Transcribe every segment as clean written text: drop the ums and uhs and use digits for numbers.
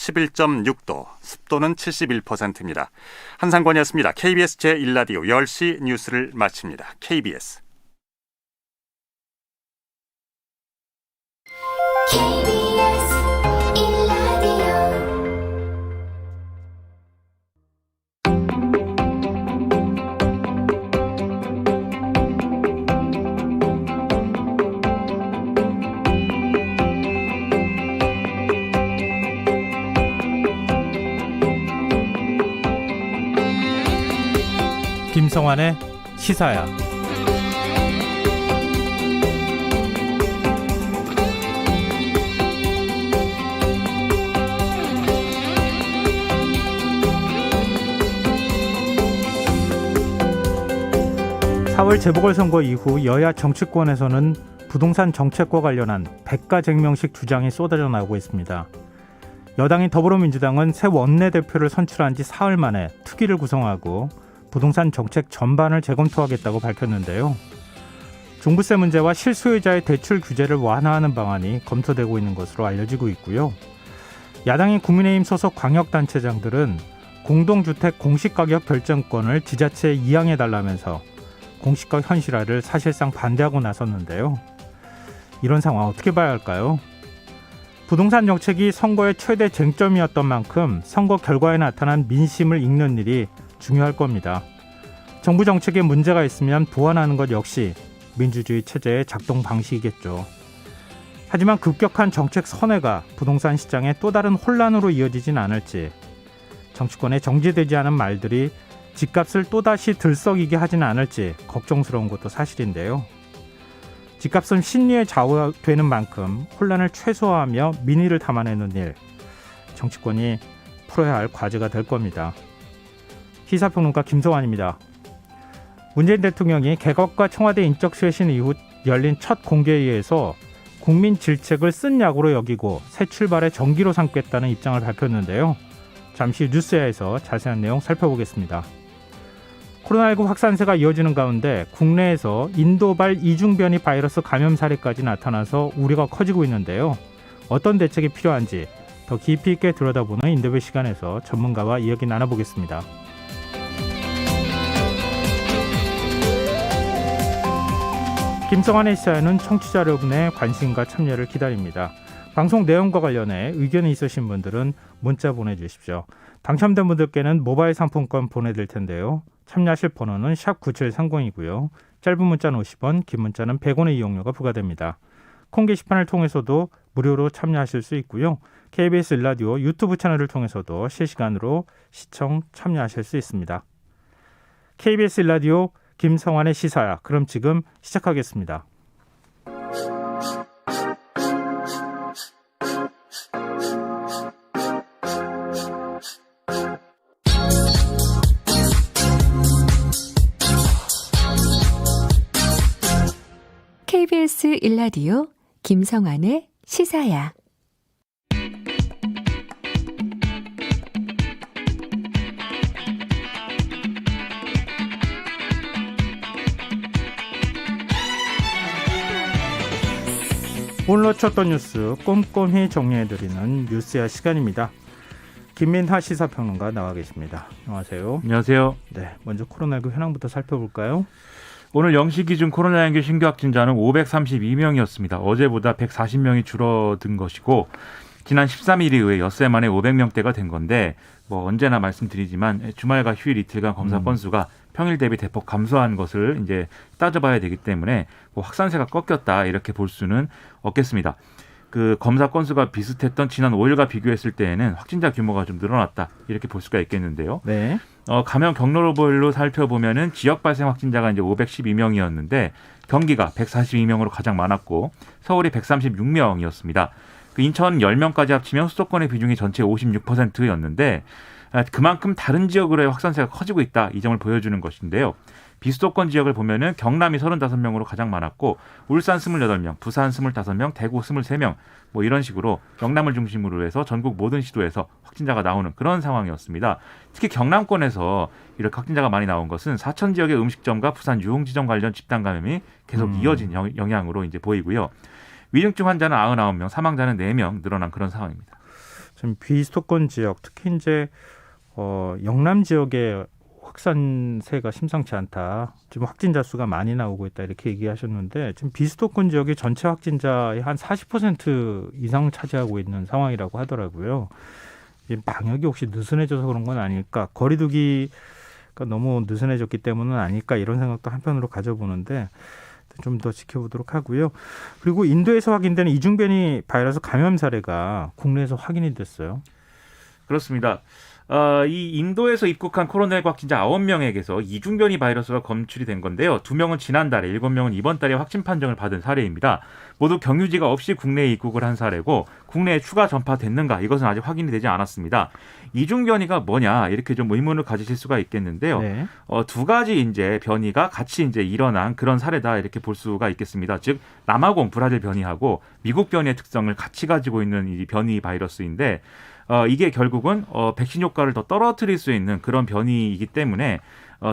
11.6도, 습도는 71%입니다. 한상권이었습니다. KBS 제1라디오 10시 뉴스를 마칩니다. KBS. 김성환의 시사야. (4월) 재보궐선거 이후 여야 정치권에서는 부동산 정책과 관련한 백가쟁명식 주장이 쏟아져 나오고 있습니다. 여당인 더불어민주당은 새 원내대표를 선출한 지 사흘 만에 특위를 구성하고 부동산 정책 전반을 재검토하겠다고 밝혔는데요. 종부세 문제와 실소유자의 대출 규제를 완화하는 방안이 검토되고 있는 것으로 알려지고 있고요. 야당인 국민의힘 소속 광역단체장들은 공동주택 공시가격 결정권을 지자체에 이양해달라면서 공시가 현실화를 사실상 반대하고 나섰는데요. 이런 상황 어떻게 봐야 할까요? 부동산 정책이 선거의 최대 쟁점이었던 만큼 선거 결과에 나타난 민심을 읽는 일이 중요할 겁니다. 정부 정책에 문제가 있으면 보완하는 것 역시 민주주의 체제의 작동 방식이겠죠. 하지만 급격한 정책 선회가 부동산 시장에 또 다른 혼란으로 이어지진 않을지, 정치권에 정제되지 않은 말들이 집값을 또다시 들썩이게 하진 않을지 걱정스러운 것도 사실인데요. 집값은 심리에 좌우되는 만큼 혼란을 최소화하며 민의를 담아내는 일, 정치권이 풀어야 할 과제가 될 겁니다. 시사평론가 김성환입니다. 문재인 대통령이 개각과 청와대 인적 쇄신 이후 열린 첫 공개회의에서 국민 질책을 쓴 약으로 여기고 새 출발의 전기로 삼겠다는 입장을 밝혔는데요. 잠시 뉴스야에서 자세한 내용 살펴보겠습니다. 코로나19 확산세가 이어지는 가운데 국내에서 인도발 이중변이 바이러스 감염 사례까지 나타나서 우려가 커지고 있는데요. 어떤 대책이 필요한지 더 깊이 있게 들여다보는 인터뷰 시간에서 전문가와 이야기 나눠보겠습니다. 김성환의 시사에는 청취자 여러분의 관심과 참여를 기다립니다. 방송 내용과 관련해 의견이 있으신 분들은 문자 보내주십시오. 당첨된 분들께는 모바일 상품권 보내드릴 텐데요. 참여하실 번호는 샵 9730이고요. 짧은 문자는 50원, 긴 문자는 100원의 이용료가 부과됩니다. 콩 게시판을 통해서도 무료로 참여하실 수 있고요. KBS 1라디오 유튜브 채널을 통해서도 실시간으로 시청 참여하실 수 있습니다. KBS 1라디오 김성환의 시사야. 그럼 지금 시작하겠습니다. KBS 1라디오 김성환의 시사야. 오늘 놓쳤던 뉴스 꼼꼼히 정리해드리는 뉴스야 시간입니다. 김민하 시사평론가 나와 계십니다. 안녕하세요. 안녕하세요. 네, 먼저 코로나19 현황부터 살펴볼까요? 오늘 0시 기준 코로나19 신규 확진자는 532명이었습니다. 어제보다 140명이 줄어든 것이고 지난 13일에 의해 엿새 만에 500명대가 된 건데 뭐 언제나 말씀드리지만 주말과 휴일 이틀간 검사 건수가 평일 대비 대폭 감소한 것을 이제 따져봐야 되기 때문에 뭐 확산세가 꺾였다 이렇게 볼 수는 없겠습니다. 그 검사 건수가 비슷했던 지난 5일과 비교했을 때에는 확진자 규모가 좀 늘어났다 이렇게 볼 수가 있겠는데요. 네. 감염 경로별로 살펴보면은 지역 발생 확진자가 이제 512명이었는데 경기가 142명으로 가장 많았고 서울이 136명이었습니다. 그 인천 10명까지 합치면 수도권의 비중이 전체 56%였는데 그만큼 다른 지역으로의 확산세가 커지고 있다 이 점을 보여주는 것인데요. 비수도권 지역을 보면은 경남이 35명으로 가장 많았고 울산 28명, 부산 25명, 대구 23명 뭐 이런 식으로 경남을 중심으로 해서 전국 모든 시도에서 확진자가 나오는 그런 상황이었습니다. 특히 경남권에서 이렇게 확진자가 많이 나온 것은 사천 지역의 음식점과 부산 유흥지점 관련 집단 감염이 계속 이어진 영향으로 이제 보이고요. 위중증 환자는 99명, 사망자는 4명 늘어난 그런 상황입니다. 좀 비수도권 지역, 특히 이제 영남 지역의 확산세가 심상치 않다. 지금 확진자 수가 많이 나오고 있다 이렇게 얘기하셨는데 지금 비수도권 지역이 전체 확진자의 한 40% 이상 차지하고 있는 상황이라고 하더라고요. 이 방역이 혹시 느슨해져서 그런 건 아닐까? 거리두기가 너무 느슨해졌기 때문은 아닐까? 이런 생각도 한편으로 가져보는데 좀 더 지켜보도록 하고요. 그리고 인도에서 확인되는 이중변이 바이러스 감염 사례가 국내에서 확인이 됐어요. 그렇습니다. 이 인도에서 입국한 코로나19 확진자 9명에게서 이중변이 바이러스가 검출이 된 건데요. 2명은 지난달에, 7명은 이번 달에 확진 판정을 받은 사례입니다. 모두 경유지가 없이 국내에 입국을 한 사례고 국내에 추가 전파됐는가 이것은 아직 확인이 되지 않았습니다. 이중변이가 뭐냐 이렇게 좀 의문을 가지실 수가 있겠는데요. 네. 두 가지 이제 변이가 같이 이제 일어난 그런 사례다 이렇게 볼 수가 있겠습니다. 즉 남아공 브라질 변이하고 미국 변이의 특성을 같이 가지고 있는 이 변이 바이러스인데 이게 결국은 백신 효과를 더 떨어뜨릴 수 있는 그런 변이이기 때문에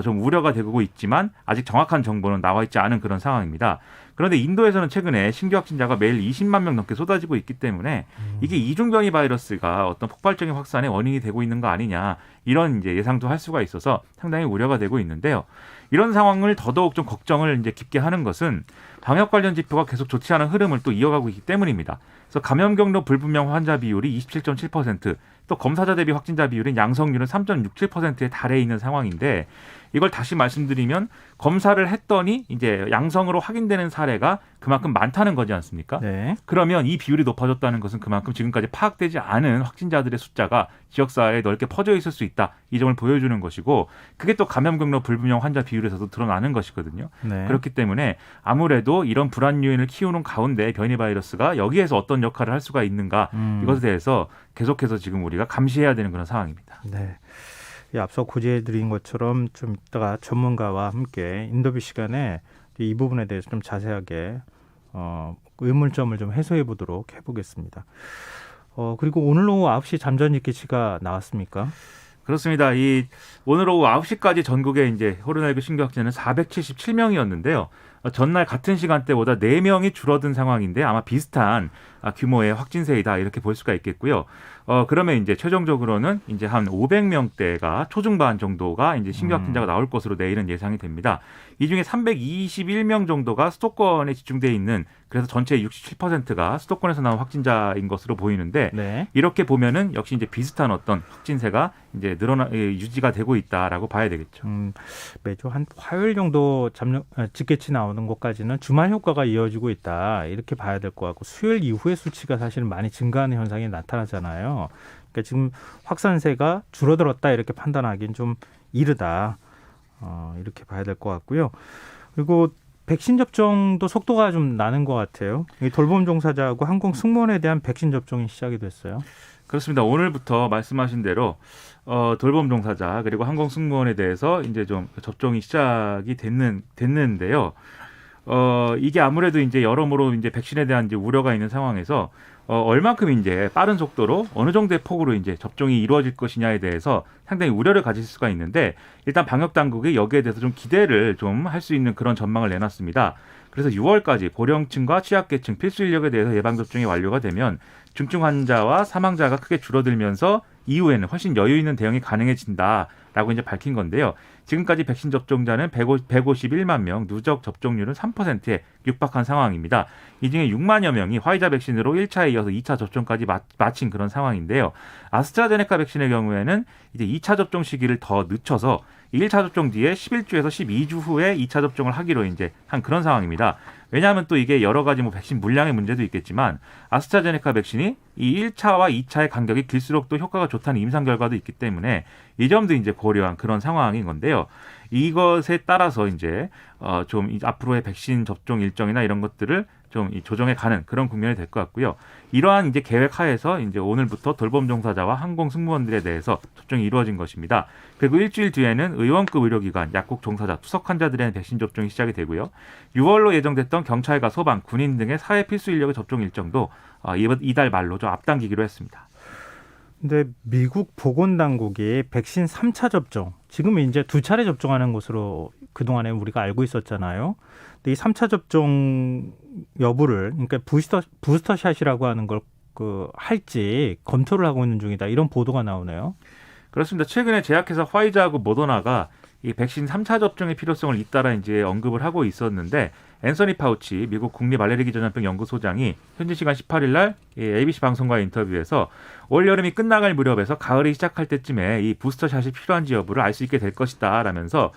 좀 우려가 되고 있지만 아직 정확한 정보는 나와 있지 않은 그런 상황입니다. 그런데 인도에서는 최근에 신규 확진자가 매일 20만 명 넘게 쏟아지고 있기 때문에 이게 이중변이 바이러스가 어떤 폭발적인 확산의 원인이 되고 있는 거 아니냐 이런 이제 예상도 할 수가 있어서 상당히 우려가 되고 있는데요. 이런 상황을 더더욱 좀 걱정을 이제 깊게 하는 것은 방역 관련 지표가 계속 좋지 않은 흐름을 또 이어가고 있기 때문입니다. 그래서 감염 경로 불분명 환자 비율이 27.7%, 또 검사자 대비 확진자 비율인 양성률은 3.67%에 달해 있는 상황인데 이걸 다시 말씀드리면 검사를 했더니 이제 양성으로 확인되는 사례가 그만큼 많다는 거지 않습니까? 네. 그러면 이 비율이 높아졌다는 것은 그만큼 지금까지 파악되지 않은 확진자들의 숫자가 지역사회에 넓게 퍼져 있을 수 있다. 이 점을 보여주는 것이고 그게 또 감염 경로 불분명 환자 비율에서도 드러나는 것이거든요. 네. 그렇기 때문에 아무래도 이런 불안 요인을 키우는 가운데 변이 바이러스가 여기에서 어떤 역할을 할 수가 있는가 이것에 대해서 계속해서 지금 우리가 감시해야 되는 그런 상황입니다. 네. 앞서 고지해드린 것처럼 좀 이따가 전문가와 함께 인터뷰 시간에 이 부분에 대해서 좀 자세하게 의문점을 좀 해소해 보도록 해보겠습니다. 그리고 오늘 오후 9시 잠전 기치가 나왔습니까? 그렇습니다. 오늘 오후 9시까지 전국에 이제 코로나19 신규 확진자는 477명이었는데요. 전날 같은 시간대보다 4명이 줄어든 상황인데 아마 비슷한 규모의 확진세이다 이렇게 볼 수가 있겠고요. 그러면 이제 최종적으로는 이제 한 500명대가 초중반 정도가 이제 신규 확진자가 나올 것으로 내일은 예상이 됩니다. 이 중에 321명 정도가 수도권에 집중돼 있는 그래서 전체의 67%가 수도권에서 나온 확진자인 것으로 보이는데 네. 이렇게 보면은 역시 이제 비슷한 어떤 확진세가 이제 유지가 되고 있다라고 봐야 되겠죠. 매주 한 화요일 정도 집계치 나오는 것까지는 주말 효과가 이어지고 있다 이렇게 봐야 될 것 같고 수요일 이후의 수치가 사실은 많이 증가하는 현상이 나타나잖아요. 그러니까 지금 확산세가 줄어들었다 이렇게 판단하기는 좀 이르다 이렇게 봐야 될 것 같고요. 그리고 백신 접종도 속도가 좀 나는 것 같아요. 돌봄 종사자하고 항공 승무원에 대한 백신 접종이 시작이 됐어요. 그렇습니다. 오늘부터 말씀하신 대로 돌봄 종사자 그리고 항공 승무원에 대해서 이제 좀 접종이 시작이 됐는데요. 이게 아무래도 이제 여러모로 이제 백신에 대한 이제 우려가 있는 상황에서 얼만큼 이제 빠른 속도로 어느 정도의 폭으로 이제 접종이 이루어질 것이냐에 대해서 상당히 우려를 가질 수가 있는데 일단 방역 당국이 여기에 대해서 좀 기대를 좀 할 수 있는 그런 전망을 내놨습니다. 그래서 6월까지 고령층과 취약계층 필수 인력에 대해서 예방접종이 완료가 되면 중증 환자와 사망자가 크게 줄어들면서 이후에는 훨씬 여유 있는 대응이 가능해진다라고 이제 밝힌 건데요. 지금까지 백신 접종자는 151만 명, 누적 접종률은 3%에 육박한 상황입니다. 이 중에 6만여 명이 화이자 백신으로 1차에 이어서 2차 접종까지 마친 그런 상황인데요. 아스트라제네카 백신의 경우에는 이제 2차 접종 시기를 더 늦춰서 1차 접종 뒤에 11주에서 12주 후에 2차 접종을 하기로 이제 한 그런 상황입니다. 왜냐하면 또 이게 여러 가지 백신 물량의 문제도 있겠지만 아스트라제네카 백신이 이 1차와 2차의 간격이 길수록 또 효과가 좋다는 임상 결과도 있기 때문에 이 점도 이제 고려한 그런 상황인 건데요. 이것에 따라서 이제 좀 앞으로의 백신 접종 일정이나 이런 것들을 좀 조정해 가는 그런 국면이 될 것 같고요. 이러한 이제 계획 하에서 이제 오늘부터 돌봄 종사자와 항공 승무원들에 대해서 접종이 이루어진 것입니다. 그리고 일주일 뒤에는 의원급 의료기관, 약국 종사자, 투석 환자들의 백신 접종이 시작이 되고요. 6월로 예정됐던 경찰과 소방, 군인 등의 사회 필수 인력의 접종 일정도 이달 말로 좀 앞당기기로 했습니다. 근데 미국 보건당국이 백신 3차 접종, 지금 이제 2차례 접종하는 것으로 그동안에 우리가 알고 있었잖아요. 근데 이 3차 접종 여부를, 그러니까 부스터샷이라고 하는 걸 할지 검토를 하고 있는 중이다. 이런 보도가 나오네요. 그렇습니다. 최근에 제약회사 화이자하고 모더나가 이 백신 3차 접종의 필요성을 잇따라 이제 언급을 하고 있었는데 앤서니 파우치 미국 국립 알레르기 전염병 연구소장이 현지 시간 18일 날 ABC 방송과의 인터뷰에서 올 여름이 끝나갈 무렵에서 가을이 시작할 때쯤에 이 부스터샷이 필요한지 여부를 알 수 있게 될 것이다 라면서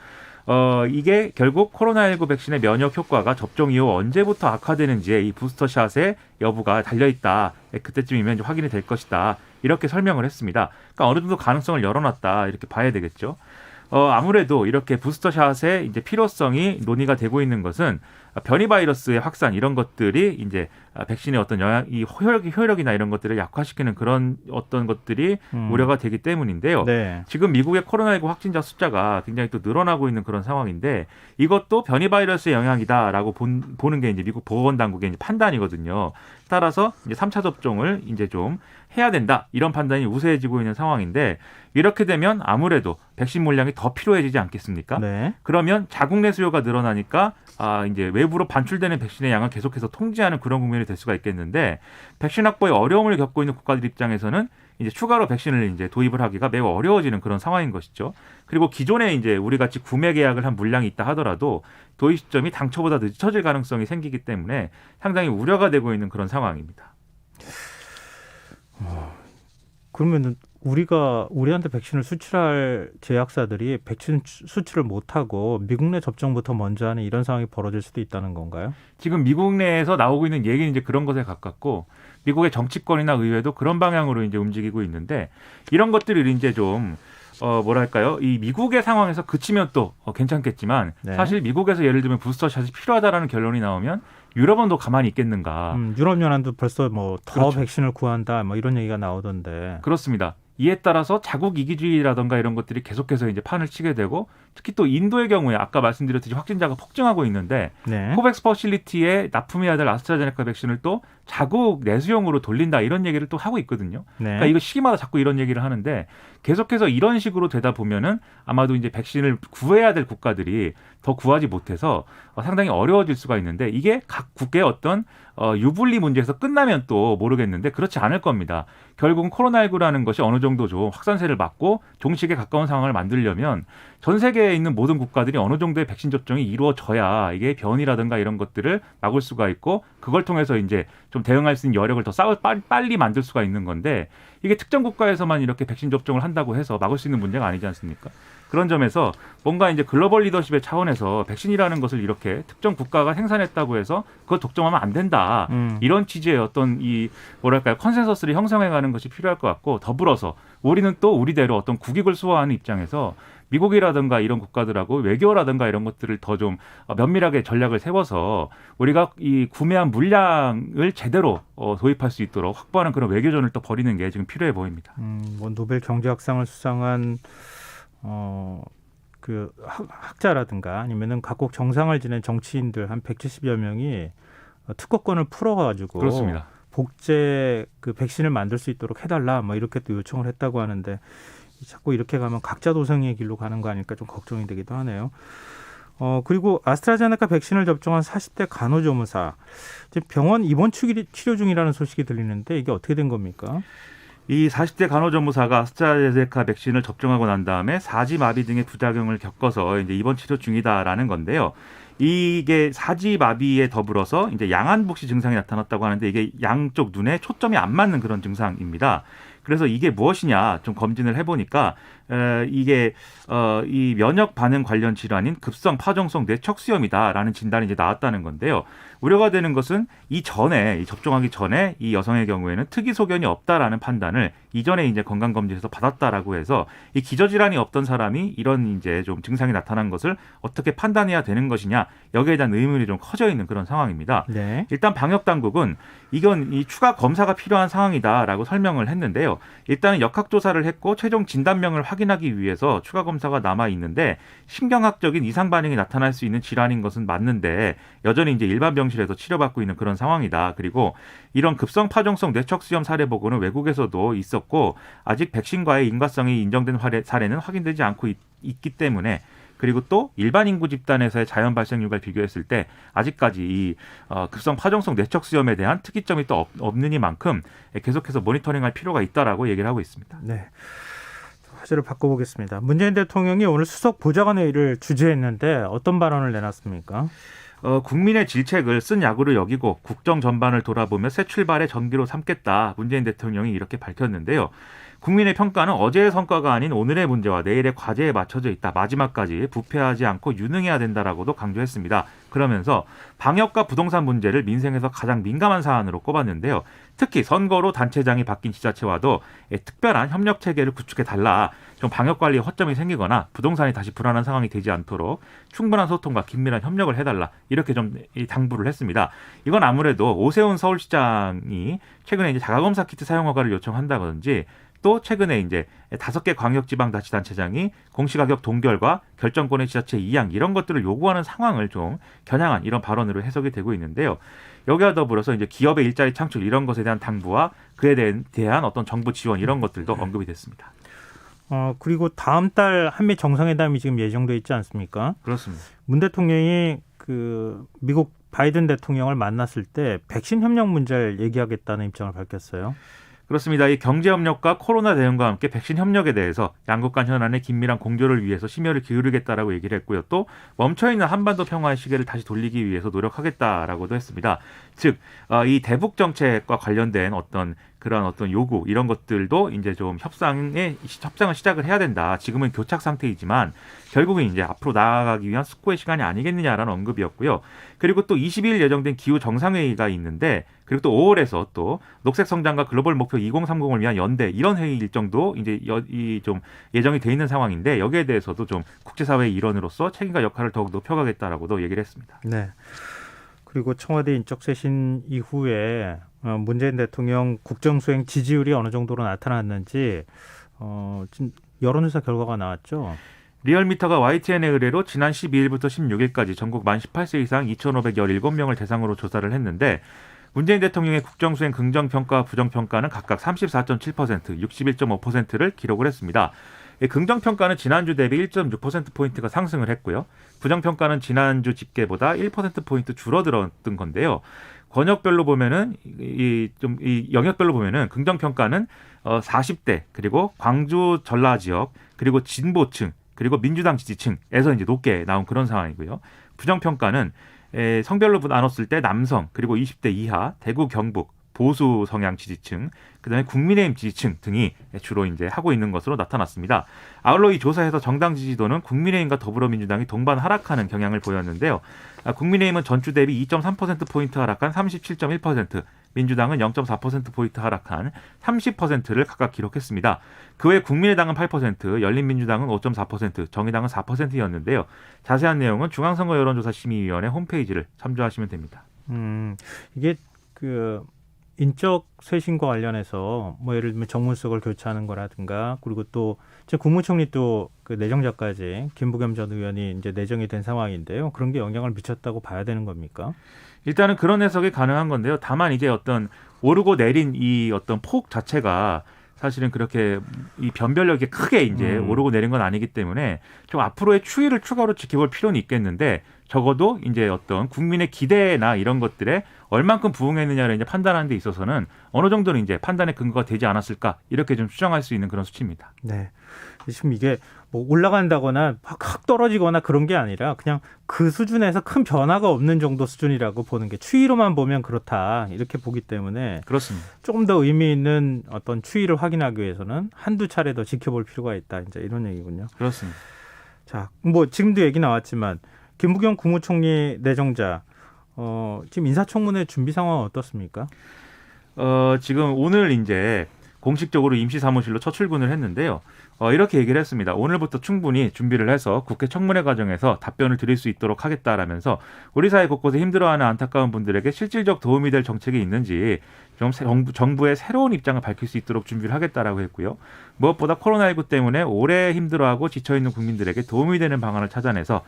이게 결국 코로나19 백신의 면역 효과가 접종 이후 언제부터 악화되는지에 이 부스터샷의 여부가 달려있다. 그때쯤이면 이제 확인이 될 것이다. 이렇게 설명을 했습니다. 그러니까 어느 정도 가능성을 열어놨다. 이렇게 봐야 되겠죠. 아무래도 이렇게 부스터샷의 이제 필요성이 논의가 되고 있는 것은 변이 바이러스의 확산 이런 것들이 이제 백신의 어떤 이 효력이나 이런 것들을 약화시키는 그런 어떤 것들이 우려가 되기 때문인데요. 네. 지금 미국의 코로나19 확진자 숫자가 굉장히 또 늘어나고 있는 그런 상황인데 이것도 변이 바이러스의 영향이다라고 보는 게 이제 미국 보건당국의 이제 판단이거든요. 따라서 이제 3차 접종을 이제 좀 해야 된다. 이런 판단이 우세해지고 있는 상황인데 이렇게 되면 아무래도 백신 물량이 더 필요해지지 않겠습니까? 네. 그러면 자국 내 수요가 늘어나니까 이제 외부로 반출되는 백신의 양을 계속해서 통제하는 그런 국면이 될 수가 있겠는데 백신 확보에 어려움을 겪고 있는 국가들 입장에서는 이제 추가로 백신을 이제 도입을 하기가 매우 어려워지는 그런 상황인 것이죠. 그리고 기존에 이제 우리 같이 구매 계약을 한 물량이 있다 하더라도 도입 시점이 당초보다 늦춰질 가능성이 생기기 때문에 상당히 우려가 되고 있는 그런 상황입니다. 그러면 우리한테 백신을 수출할 제약사들이 백신 수출을 못하고 미국 내 접종부터 먼저 하는 이런 상황이 벌어질 수도 있다는 건가요? 지금 미국 내에서 나오고 있는 얘기는 이제 그런 것에 가깝고 미국의 정치권이나 의회도 그런 방향으로 이제 움직이고 있는데 이런 것들이 이제 좀 뭐랄까요? 이 미국의 상황에서 그치면 또 괜찮겠지만 네. 사실 미국에서 예를 들면 부스터샷이 필요하다라는 결론이 나오면 유럽은 또 가만히 있겠는가? 유럽연합도 벌써 더 그렇죠. 백신을 구한다 이런 얘기가 나오던데. 그렇습니다. 이에 따라서 자국 이기주의라든가 이런 것들이 계속해서 이제 판을 치게 되고 특히 또 인도의 경우에 아까 말씀드렸듯이 확진자가 폭증하고 있는데 네. 코백스 퍼실리티에 납품해야 될 아스트라제네카 백신을 또 자국 내수용으로 돌린다 이런 얘기를 또 하고 있거든요. 네. 그러니까 이거 시기마다 자꾸 이런 얘기를 하는데 계속해서 이런 식으로 되다 보면은 아마도 이제 백신을 구해야 될 국가들이 더 구하지 못해서 상당히 어려워질 수가 있는데 이게 각 국가의 어떤 유불리 문제에서 끝나면 또 모르겠는데 그렇지 않을 겁니다. 결국은 코로나19라는 것이 어느 정도 좀 확산세를 막고 종식에 가까운 상황을 만들려면 전 세계에 있는 모든 국가들이 어느 정도의 백신 접종이 이루어져야 이게 변이라든가 이런 것들을 막을 수가 있고 그걸 통해서 이제 좀 대응할 수 있는 여력을 더 빨리 만들 수가 있는 건데 이게 특정 국가에서만 이렇게 백신 접종을 한다고 해서 막을 수 있는 문제가 아니지 않습니까? 그런 점에서 뭔가 이제 글로벌 리더십의 차원에서 백신이라는 것을 이렇게 특정 국가가 생산했다고 해서 그걸 독점하면 안 된다. 이런 취지의 어떤 이 뭐랄까요 컨센서스를 형성해가는 것이 필요할 것 같고 더불어서 우리는 또 우리대로 어떤 국익을 수호하는 입장에서 미국이라든가 이런 국가들하고 외교라든가 이런 것들을 더 좀 면밀하게 전략을 세워서 우리가 이 구매한 물량을 제대로 도입할 수 있도록 확보하는 그런 외교전을 또 벌이는 게 지금 필요해 보입니다. 노벨 경제학상을 수상한 학자라든가 아니면은 각국 정상을 지낸 정치인들 한 170여 명이 특허권을 풀어가지고 그렇습니다. 복제 백신을 만들 수 있도록 해달라 이렇게 또 요청을 했다고 하는데 자꾸 이렇게 가면 각자 도생의 길로 가는 거 아닐까 좀 걱정이 되기도 하네요. 그리고 아스트라제네카 백신을 접종한 40대 간호조무사 지금 병원 입원 치료 중이라는 소식이 들리는데 이게 어떻게 된 겁니까? 이 40대 간호조무사가 아스트라제네카 백신을 접종하고 난 다음에 사지마비 등의 부작용을 겪어서 이제 입원 치료 중이다라는 건데요. 이게 사지마비에 더불어서 이제 양안복시 증상이 나타났다고 하는데 이게 양쪽 눈에 초점이 안 맞는 그런 증상입니다. 그래서 이게 무엇이냐 좀 검진을 해보니까 이게 이 면역 반응 관련 질환인 급성 파종성 뇌척수염이다라는 진단이 이제 나왔다는 건데요. 우려가 되는 것은 이 접종하기 전에 이 여성의 경우에는 특이 소견이 없다라는 판단을 이전에 이제 건강검진에서 받았다라고 해서 이 기저질환이 없던 사람이 이런 이제 좀 증상이 나타난 것을 어떻게 판단해야 되는 것이냐 여기에 대한 의문이 좀 커져 있는 그런 상황입니다. 네. 일단 방역 당국은 이건 이 추가 검사가 필요한 상황이다라고 설명을 했는데요. 일단은 역학조사를 했고 최종 진단명을 확인하기 위해서 추가 검사가 남아 있는데 신경학적인 이상 반응이 나타날 수 있는 질환인 것은 맞는데 여전히 이제 일반 병실에서 치료받고 있는 그런 상황이다. 그리고 이런 급성 파종성 뇌척수염 사례 보고는 외국에서도 있었고 아직 백신과의 인과성이 인정된 사례는 확인되지 않고 있기 때문에 그리고 또 일반 인구 집단에서의 자연 발생률과 비교했을 때 아직까지 이 급성 파종성 뇌척 수염에 대한 특이점이 또 없느니만큼 계속해서 모니터링할 필요가 있다라고 얘기를 하고 있습니다. 네. 화제를 바꿔보겠습니다. 문재인 대통령이 오늘 수석 보좌관회의를 주재했는데 어떤 발언을 내놨습니까? 국민의 질책을 쓴 약으로 여기고 국정 전반을 돌아보며 새 출발의 전기로 삼겠다. 문재인 대통령이 이렇게 밝혔는데요. 국민의 평가는 어제의 성과가 아닌 오늘의 문제와 내일의 과제에 맞춰져 있다. 마지막까지 부패하지 않고 유능해야 된다라고도 강조했습니다. 그러면서 방역과 부동산 문제를 민생에서 가장 민감한 사안으로 꼽았는데요. 특히 선거로 단체장이 바뀐 지자체와도 특별한 협력 체계를 구축해달라. 좀 방역관리에 허점이 생기거나 부동산이 다시 불안한 상황이 되지 않도록 충분한 소통과 긴밀한 협력을 해달라. 이렇게 좀 당부를 했습니다. 이건 아무래도 오세훈 서울시장이 최근에 이제 자가검사 키트 사용 허가를 요청한다든지 또 최근에 이제 5개 광역지방자치단체장이 공시가격 동결과 결정권의 지자체 이양 이런 것들을 요구하는 상황을 좀 겨냥한 이런 발언으로 해석이 되고 있는데요. 여기와 더불어서 이제 기업의 일자리 창출 이런 것에 대한 당부와 그에 대한 어떤 정부 지원 이런 것들도 언급이 됐습니다. 그리고 다음 달 한미 정상회담이 지금 예정돼 있지 않습니까? 그렇습니다. 문 대통령이 미국 바이든 대통령을 만났을 때 백신 협력 문제를 얘기하겠다는 입장을 밝혔어요. 그렇습니다. 이 경제협력과 코로나 대응과 함께 백신 협력에 대해서 양국 간 현안의 긴밀한 공조를 위해서 심혈을 기울이겠다라고 얘기를 했고요. 또 멈춰있는 한반도 평화의 시계를 다시 돌리기 위해서 노력하겠다라고도 했습니다. 즉, 이 대북 정책과 관련된 그런 어떤 요구 이런 것들도 이제 좀 협상을 시작을 해야 된다. 지금은 교착 상태이지만 결국은 이제 앞으로 나아가기 위한 숙고의 시간이 아니겠느냐라는 언급이었고요. 그리고 또 22일 예정된 기후 정상회의가 있는데 그리고 또 5월에서 또 녹색 성장과 글로벌 목표 2030을 위한 연대 이런 회의 일정도 이제 좀 예정이 돼 있는 상황인데 여기에 대해서도 좀 국제사회의 일원으로서 책임과 역할을 더욱 높여가겠다라고도 얘기를 했습니다. 네. 그리고 청와대 인적 쇄신 이후에 문재인 대통령 국정수행 지지율이 어느 정도로 나타났는지 지금 여론조사 결과가 나왔죠. 리얼미터가 YTN의 의뢰로 지난 12일부터 16일까지 전국 만 18세 이상 2,517명을 대상으로 조사를 했는데 문재인 대통령의 국정수행 긍정평가와 부정평가는 각각 34.7%, 61.5%를 기록을 했습니다. 긍정평가는 지난주 대비 1.6%포인트가 상승을 했고요. 부정평가는 지난주 집계보다 1%포인트 줄어들었던 건데요. 권역별로 보면은 이 영역별로 보면은 긍정평가는 40대 그리고 광주 전라 지역 그리고 진보층 그리고 민주당 지지층에서 이제 높게 나온 그런 상황이고요. 부정평가는 성별로 나눴을 때 남성 그리고 20대 이하 대구 경북 보수 성향 지지층, 그다음에 국민의힘 지지층 등이 주로 이제 하고 있는 것으로 나타났습니다. 아울러 이 조사에서 정당 지지도는 국민의힘과 더불어민주당이 동반 하락하는 경향을 보였는데요. 국민의힘은 전주 대비 2.3%포인트 하락한 37.1%, 민주당은 0.4%포인트 하락한 30%를 각각 기록했습니다. 그 외 국민의당은 8%, 열린민주당은 5.4%, 정의당은 4%였는데요. 자세한 내용은 중앙선거 여론조사 심의위원회 홈페이지를 참조하시면 됩니다. 이게 인적 쇄신과 관련해서 뭐 예를 들면 정문석을 교체하는 거라든가 그리고 또 국무총리 또 그 내정자까지 김부겸 전 의원이 이제 내정이 된 상황인데요. 그런 게 영향을 미쳤다고 봐야 되는 겁니까? 일단은 그런 해석이 가능한 건데요. 다만 이제 어떤 오르고 내린 이 어떤 폭 자체가 사실은 그렇게 이 변별력이 크게 이제 오르고 내린 건 아니기 때문에 좀 앞으로의 추이를 추가로 지켜볼 필요는 있겠는데 적어도 이제 어떤 국민의 기대나 이런 것들에 얼만큼 부응했느냐를 이제 판단하는 데 있어서는 어느 정도는 이제 판단의 근거가 되지 않았을까 이렇게 좀 추정할 수 있는 그런 수치입니다. 네. 지금 이게 뭐 올라간다거나 확 떨어지거나 그런 게 아니라 그냥 그 수준에서 큰 변화가 없는 정도 수준이라고 보는 게 추이로만 보면 그렇다 이렇게 보기 때문에 그렇습니다. 조금 더 의미 있는 어떤 추이를 확인하기 위해서는 한두 차례 더 지켜볼 필요가 있다. 이제 이런 얘기군요. 그렇습니다. 자, 뭐 지금도 얘기 나왔지만 김부겸 국무총리 내정자 지금 인사청문회 준비 상황은 어떻습니까? 지금 오늘 이제 공식적으로 임시사무실로 첫 출근을 했는데요. 이렇게 얘기를 했습니다. 오늘부터 충분히 준비를 해서 국회 청문회 과정에서 답변을 드릴 수 있도록 하겠다라면서 우리 사회 곳곳에 힘들어하는 안타까운 분들에게 실질적 도움이 될 정책이 있는지 좀 정부의 새로운 입장을 밝힐 수 있도록 준비를 하겠다라고 했고요. 무엇보다 코로나19 때문에 오래 힘들어하고 지쳐있는 국민들에게 도움이 되는 방안을 찾아내서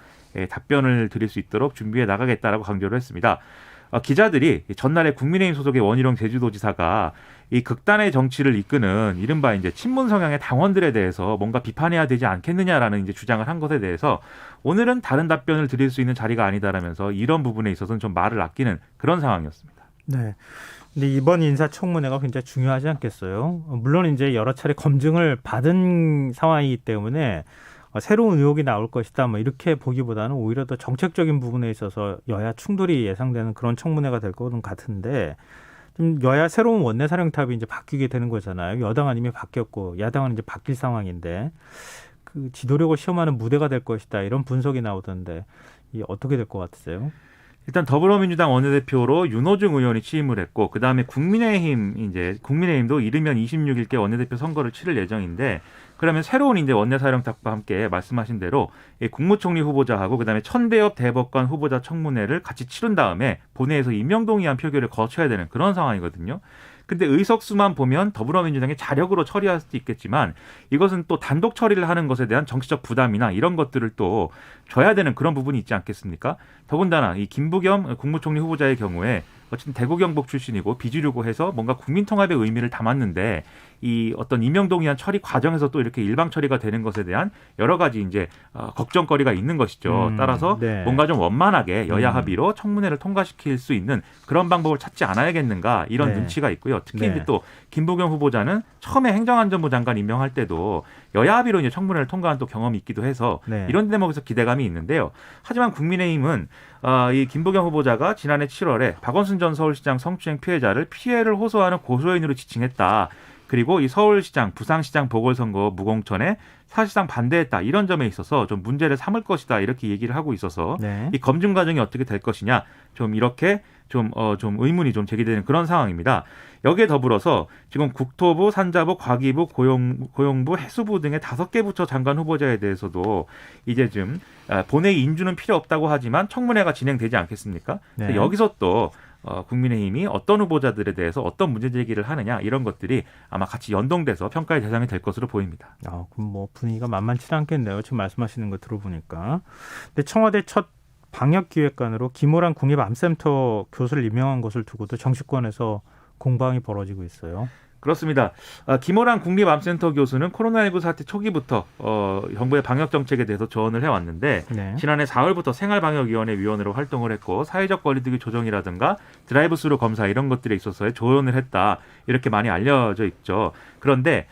답변을 드릴 수 있도록 준비해 나가겠다라고 강조를 했습니다. 기자들이 전날에 국민의힘 소속의 원희룡 제주도지사가 이 극단의 정치를 이끄는 이른바 이제 친문 성향의 당원들에 대해서 뭔가 비판해야 되지 않겠느냐라는 이제 주장을 한 것에 대해서 오늘은 다른 답변을 드릴 수 있는 자리가 아니다라면서 이런 부분에 있어서는 좀 말을 아끼는 그런 상황이었습니다. 네. 근데 이번 인사청문회가 굉장히 중요하지 않겠어요? 물론 이제 여러 차례 검증을 받은 상황이기 때문에 새로운 의혹이 나올 것이다. 뭐 이렇게 보기보다는 오히려 더 정책적인 부분에 있어서 여야 충돌이 예상되는 그런 청문회가 될 것은 같은데 좀 여야 새로운 원내사령탑이 이제 바뀌게 되는 거잖아요. 여당은 이미 바뀌었고 야당은 이제 바뀔 상황인데 그 지도력을 시험하는 무대가 될 것이다. 이런 분석이 나오던데 이 어떻게 될 것 같으세요? 일단 더불어민주당 원내대표로 윤호중 의원이 취임을 했고 그다음에 국민의힘도 이르면 26일께 원내대표 선거를 치를 예정인데 그러면 새로운 이제 원내사령탑과 함께 말씀하신 대로 국무총리 후보자하고 그다음에 천대엽 대법관 후보자 청문회를 같이 치른 다음에 본회의에서 임명동의안 표결을 거쳐야 되는 그런 상황이거든요. 근데 의석수만 보면 더불어민주당이 자력으로 처리할 수도 있겠지만 이것은 또 단독 처리를 하는 것에 대한 정치적 부담이나 이런 것들을 또 줘야 되는 그런 부분이 있지 않겠습니까? 더군다나 이 김부겸 국무총리 후보자의 경우에 어쨌든 대구 경북 출신이고 비주류고 해서 뭔가 국민통합의 의미를 담았는데 이 어떤 임명동의안 처리 과정에서 또 이렇게 일방 처리가 되는 것에 대한 여러 가지 이제 걱정거리가 있는 것이죠. 따라서 네. 뭔가 좀 원만하게 여야 합의로 청문회를 통과시킬 수 있는 그런 방법을 찾지 않아야겠는가 이런 네. 눈치가 있고요. 특히 네. 이제 또 김부겸 후보자는 처음에 행정안전부 장관 임명할 때도 여야 합의로 이제 청문회를 통과한 또 경험이 있기도 해서 네. 이런 대목에서 기대감이 있는데요. 하지만 국민의힘은 이 김부겸 후보자가 지난해 7월에 박원순 전 서울시장 성추행 피해자를 피해를 호소하는 고소인으로 지칭했다. 그리고 이 서울시장, 부산시장 보궐선거 무공천에 사실상 반대했다. 이런 점에 있어서 좀 문제를 삼을 것이다. 이렇게 얘기를 하고 있어서 네. 이 검증 과정이 어떻게 될 것이냐. 좀 이렇게 좀 의문이 좀 제기되는 그런 상황입니다. 여기에 더불어서 지금 국토부, 산자부, 과기부, 고용부, 해수부 등의 5개 부처 장관 후보자에 대해서도 이제 좀 본회의 인주는 필요 없다고 하지만 청문회가 진행되지 않겠습니까? 네. 여기서 또 국민의힘이 어떤 후보자들에 대해서 어떤 문제 제기를 하느냐 이런 것들이 아마 같이 연동돼서 평가의 대상이 될 것으로 보입니다. 그럼 뭐 분위기가 만만치 않겠네요. 지금 말씀하시는 거 들어보니까. 근데 청와대 첫 방역기획관으로 김호란 국립암센터 교수를 임명한 것을 두고도 정치권에서 공방이 벌어지고 있어요. 그렇습니다. 김호란 국립암센터 교수는 코로나19 사태 초기부터 정부의 방역 정책에 대해서 조언을 해왔는데 네. 지난해 4월부터 생활방역위원회 위원으로 활동을 했고 사회적 거리두기 조정이라든가 드라이브스루 검사 이런 것들에 있어서의 조언을 했다. 이렇게 많이 알려져 있죠. 그런데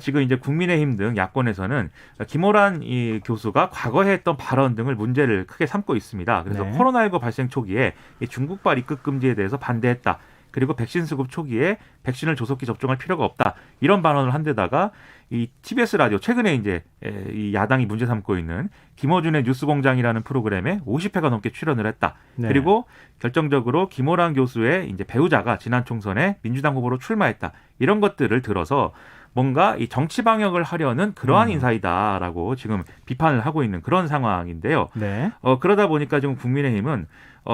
지금 이제 국민의힘 등 야권에서는 김호란 이 교수가 과거에 했던 발언 등을 문제를 크게 삼고 있습니다. 그래서 네. 코로나19 발생 초기에 이 중국발 입국 금지에 대해서 반대했다. 그리고 백신 수급 초기에 백신을 조속히 접종할 필요가 없다. 이런 발언을 한 데다가 이 TBS 라디오 최근에 이제 이 야당이 문제 삼고 있는 김어준의 뉴스공장이라는 프로그램에 50회가 넘게 출연을 했다. 네. 그리고 결정적으로 김호란 교수의 이제 배우자가 지난 총선에 민주당 후보로 출마했다. 이런 것들을 들어서 뭔가 이 정치 방역을 하려는 그러한 인사이다라고 지금 비판을 하고 있는 그런 상황인데요. 네. 그러다 보니까 지금 국민의힘은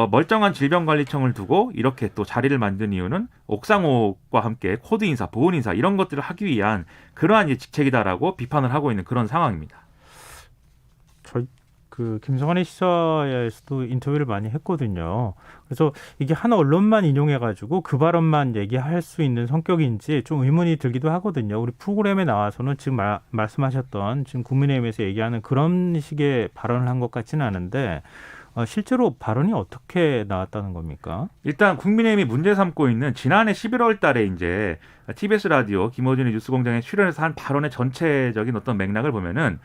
멀쩡한 질병관리청을 두고 이렇게 또 자리를 만든 이유는 옥상옥과 함께 코드 인사, 보훈 인사 이런 것들을 하기 위한 그러한 이제 직책이다라고 비판을 하고 있는 그런 상황입니다. 그 김성환의 시사에서도 인터뷰를 많이 했거든요. 그래서 이게 한 언론만 인용해가지고 그 발언만 얘기할 수 있는 성격인지 좀 의문이 들기도 하거든요. 우리 프로그램에 나와서는 지금 말씀하셨던 지금 국민의힘에서 얘기하는 그런 식의 발언을 한 것 같지는 않은데 실제로 발언이 어떻게 나왔다는 겁니까? 일단 국민의힘이 문제 삼고 있는 지난해 11월 달에 이제 TBS 라디오 김어준의 뉴스공장에 출연해서 한 발언의 전체적인 어떤 맥락을 보면은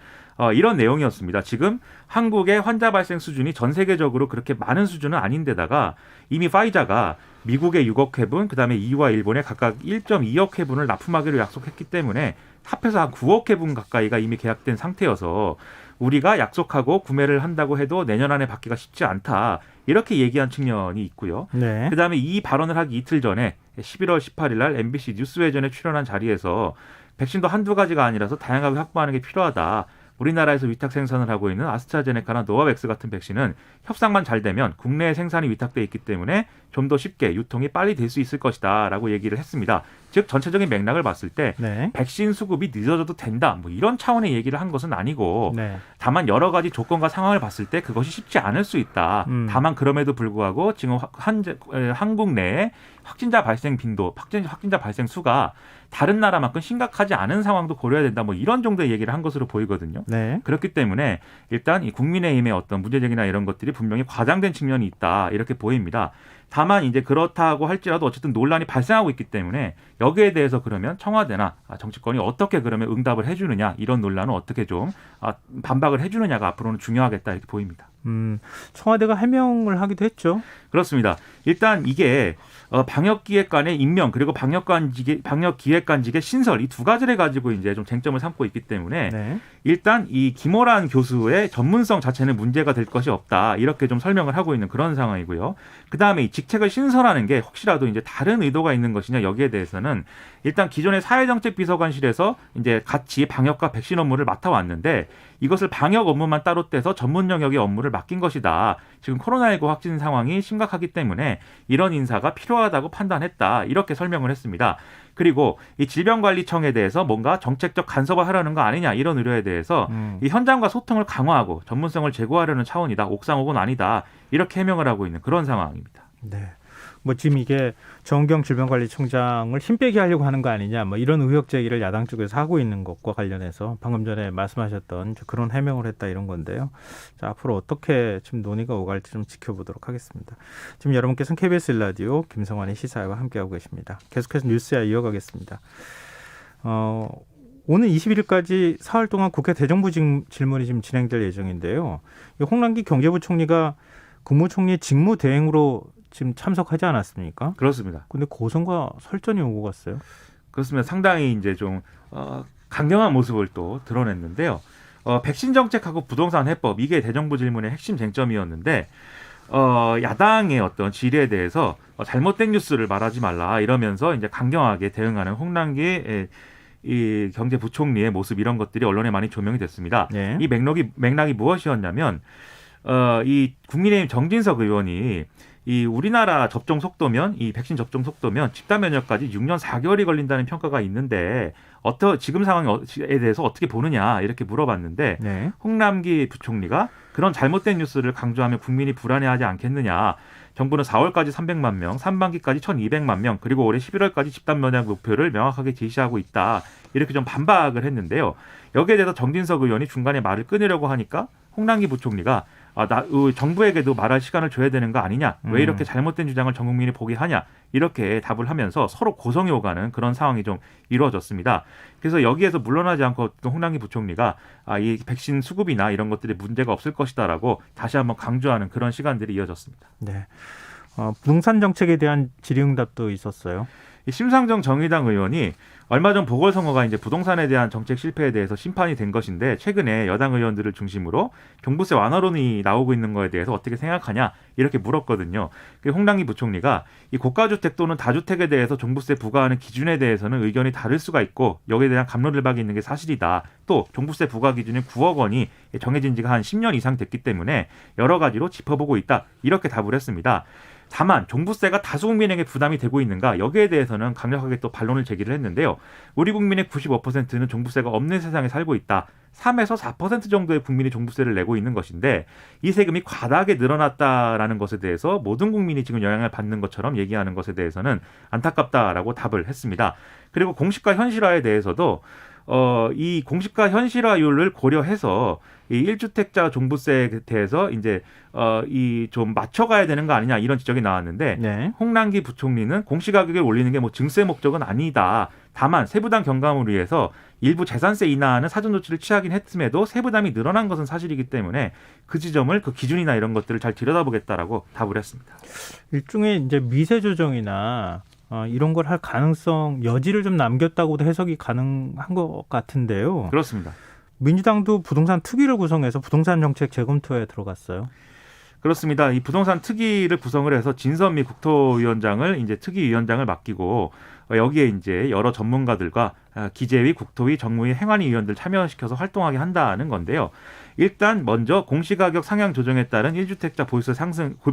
이런 내용이었습니다. 지금 한국의 환자 발생 수준이 전 세계적으로 그렇게 많은 수준은 아닌데다가 이미 파이자가 미국의 6억 회분, 그다음에 EU와 일본에 각각 1.2억 회분을 납품하기로 약속했기 때문에 합해서 한 9억 회분 가까이가 이미 계약된 상태여서 우리가 약속하고 구매를 한다고 해도 내년 안에 받기가 쉽지 않다. 이렇게 얘기한 측면이 있고요. 네. 그다음에 이 발언을 하기 이틀 전에 11월 18일 날 MBC 뉴스회전에 출연한 자리에서 백신도 한두 가지가 아니라서 다양하게 확보하는 게 필요하다. 우리나라에서 위탁 생산을 하고 있는 아스트라제네카나 노바백스 같은 백신은 협상만 잘 되면 국내에 생산이 위탁돼 있기 때문에 좀 더 쉽게 유통이 빨리 될 수 있을 것이다 라고 얘기를 했습니다. 즉 전체적인 맥락을 봤을 때 네. 백신 수급이 늦어져도 된다. 뭐 이런 차원의 얘기를 한 것은 아니고 네. 다만 여러 가지 조건과 상황을 봤을 때 그것이 쉽지 않을 수 있다. 다만 그럼에도 불구하고 지금 한국 내에 확진자 발생 빈도, 확진자 발생 수가 다른 나라만큼 심각하지 않은 상황도 고려해야 된다. 뭐 이런 정도의 얘기를 한 것으로 보이거든요. 네. 그렇기 때문에 일단 이 국민의힘의 어떤 문제제기나 이런 것들이 분명히 과장된 측면이 있다. 이렇게 보입니다. 다만 이제 그렇다고 할지라도 어쨌든 논란이 발생하고 있기 때문에 여기에 대해서 그러면 청와대나 정치권이 어떻게 그러면 응답을 해주느냐 이런 논란은 어떻게 좀 반박을 해주느냐가 앞으로는 중요하겠다 이렇게 보입니다. 청와대가 해명을 하기도 했죠. 그렇습니다. 일단 이게 방역기획관의 임명 그리고 방역기획관직의 신설 이 두 가지를 가지고 이제 좀 쟁점을 삼고 있기 때문에 네. 일단 이 김호란 교수의 전문성 자체는 문제가 될 것이 없다 이렇게 좀 설명을 하고 있는 그런 상황이고요. 그 다음에 이 직책을 신설하는 게 혹시라도 이제 다른 의도가 있는 것이냐 여기에 대해서는 일단 기존의 사회정책비서관실에서 이제 같이 방역과 백신 업무를 맡아왔는데 이것을 방역 업무만 따로 떼서 전문 영역의 업무를 맡긴 것이다. 지금 코로나19 확진 상황이 심각하기 때문에 이런 인사가 필요하다고 판단했다. 이렇게 설명을 했습니다. 그리고 이 질병관리청에 대해서 뭔가 정책적 간섭을 하려는 거 아니냐 이런 우려에 대해서 이 현장과 소통을 강화하고 전문성을 제고하려는 차원이다. 옥상옥은 아니다. 이렇게 해명을 하고 있는 그런 상황입니다. 네. 뭐 지금 이게 정은경 질병관리청장을 힘 빼게 하려고 하는 거 아니냐 뭐 이런 의혹 제기를 야당 쪽에서 하고 있는 것과 관련해서 방금 전에 말씀하셨던 그런 해명을 했다 이런 건데요. 자, 앞으로 어떻게 지금 논의가 오갈지 좀 지켜보도록 하겠습니다. 지금 여러분께서는 KBS 1라디오 김성환의 시사회와 함께하고 계십니다. 계속해서 뉴스야 이어가겠습니다. 오늘 21일까지 사흘 동안 국회 대정부 질문이 지금 진행될 예정인데요. 홍남기 경제부총리가 국무총리 직무 대행으로 지금 참석하지 않았습니까? 그렇습니다. 근데 고성과 설전이 오고 갔어요. 그렇습니다. 상당히 이제 좀 강경한 모습을 또 드러냈는데요. 백신 정책하고 부동산 해법 이게 대정부 질문의 핵심 쟁점이었는데 야당의 어떤 질의에 대해서 잘못된 뉴스를 말하지 말라 이러면서 이제 강경하게 대응하는 홍남기 이 경제부총리의 모습 이런 것들이 언론에 많이 조명이 됐습니다. 네. 이 맥락이 무엇이었냐면 이 국민의힘 정진석 의원이 이 우리나라 접종 속도면 이 백신 접종 속도면 집단 면역까지 6년 4개월이 걸린다는 평가가 있는데 지금 상황에 대해서 어떻게 보느냐 이렇게 물어봤는데 네. 홍남기 부총리가 그런 잘못된 뉴스를 강조하면 국민이 불안해하지 않겠느냐. 정부는 4월까지 300만 명, 3반기까지 1,200만 명, 그리고 올해 11월까지 집단 면역 목표를 명확하게 제시하고 있다. 이렇게 좀 반박을 했는데요. 여기에 대해서 정진석 의원이 중간에 말을 끊으려고 하니까 홍남기 부총리가 정부에게도 말할 시간을 줘야 되는 거 아니냐. 왜 이렇게 잘못된 주장을 전 국민이 보게 하냐. 이렇게 답을 하면서 서로 고성이 오가는 그런 상황이 좀 이루어졌습니다. 그래서 여기에서 물러나지 않고 홍남기 부총리가 이 백신 수급이나 이런 것들이 문제가 없을 것이다라고 다시 한번 강조하는 그런 시간들이 이어졌습니다. 네. 부동산 정책에 대한 질의응답도 있었어요. 이 심상정 정의당 의원이 얼마 전 보궐선거가 이제 부동산에 대한 정책 실패에 대해서 심판이 된 것인데 최근에 여당 의원들을 중심으로 종부세 완화론이 나오고 있는 거에 대해서 어떻게 생각하냐 이렇게 물었거든요. 홍남기 부총리가 이 고가주택 또는 다주택에 대해서 종부세 부과하는 기준에 대해서는 의견이 다를 수가 있고 여기에 대한 갑론을박이 있는 게 사실이다. 또 종부세 부과 기준이 9억 원이 정해진 지가 한 10년 이상 됐기 때문에 여러 가지로 짚어보고 있다. 이렇게 답을 했습니다. 다만 종부세가 다수 국민에게 부담이 되고 있는가 여기에 대해서는 강력하게 또 반론을 제기를 했는데요. 우리 국민의 95%는 종부세가 없는 세상에 살고 있다. 3에서 4% 정도의 국민이 종부세를 내고 있는 것인데 이 세금이 과다하게 늘어났다라는 것에 대해서 모든 국민이 지금 영향을 받는 것처럼 얘기하는 것에 대해서는 안타깝다라고 답을 했습니다. 그리고 공시가 현실화에 대해서도 이 공시가 현실화율을 고려해서 이 1주택자 종부세에 대해서 이제 이 좀 맞춰가야 되는 거 아니냐 이런 지적이 나왔는데 네. 홍남기 부총리는 공시가격을 올리는 게 뭐 증세 목적은 아니다. 다만 세부담 경감을 위해서 일부 재산세 인하하는 사전 조치를 취하긴 했음에도 세부담이 늘어난 것은 사실이기 때문에 그 지점을 그 기준이나 이런 것들을 잘 들여다보겠다라고 답을 했습니다. 일종의 이제 미세 조정이나 이런 걸 할 가능성 여지를 좀 남겼다고도 해석이 가능한 것 같은데요. 그렇습니다. 민주당도 부동산 특위를 구성해서 부동산 정책 재검토에 들어갔어요. 그렇습니다. 이 부동산 특위를 구성을 해서 진선미 국토위원장을 이제 특위위원장을 맡기고 여기에 이제 여러 전문가들과 기재위, 국토위, 정무위, 행안위 위원들 참여시켜서 활동하게 한다는 건데요. 일단 먼저 공시가격 상향 조정에 따른 1주택자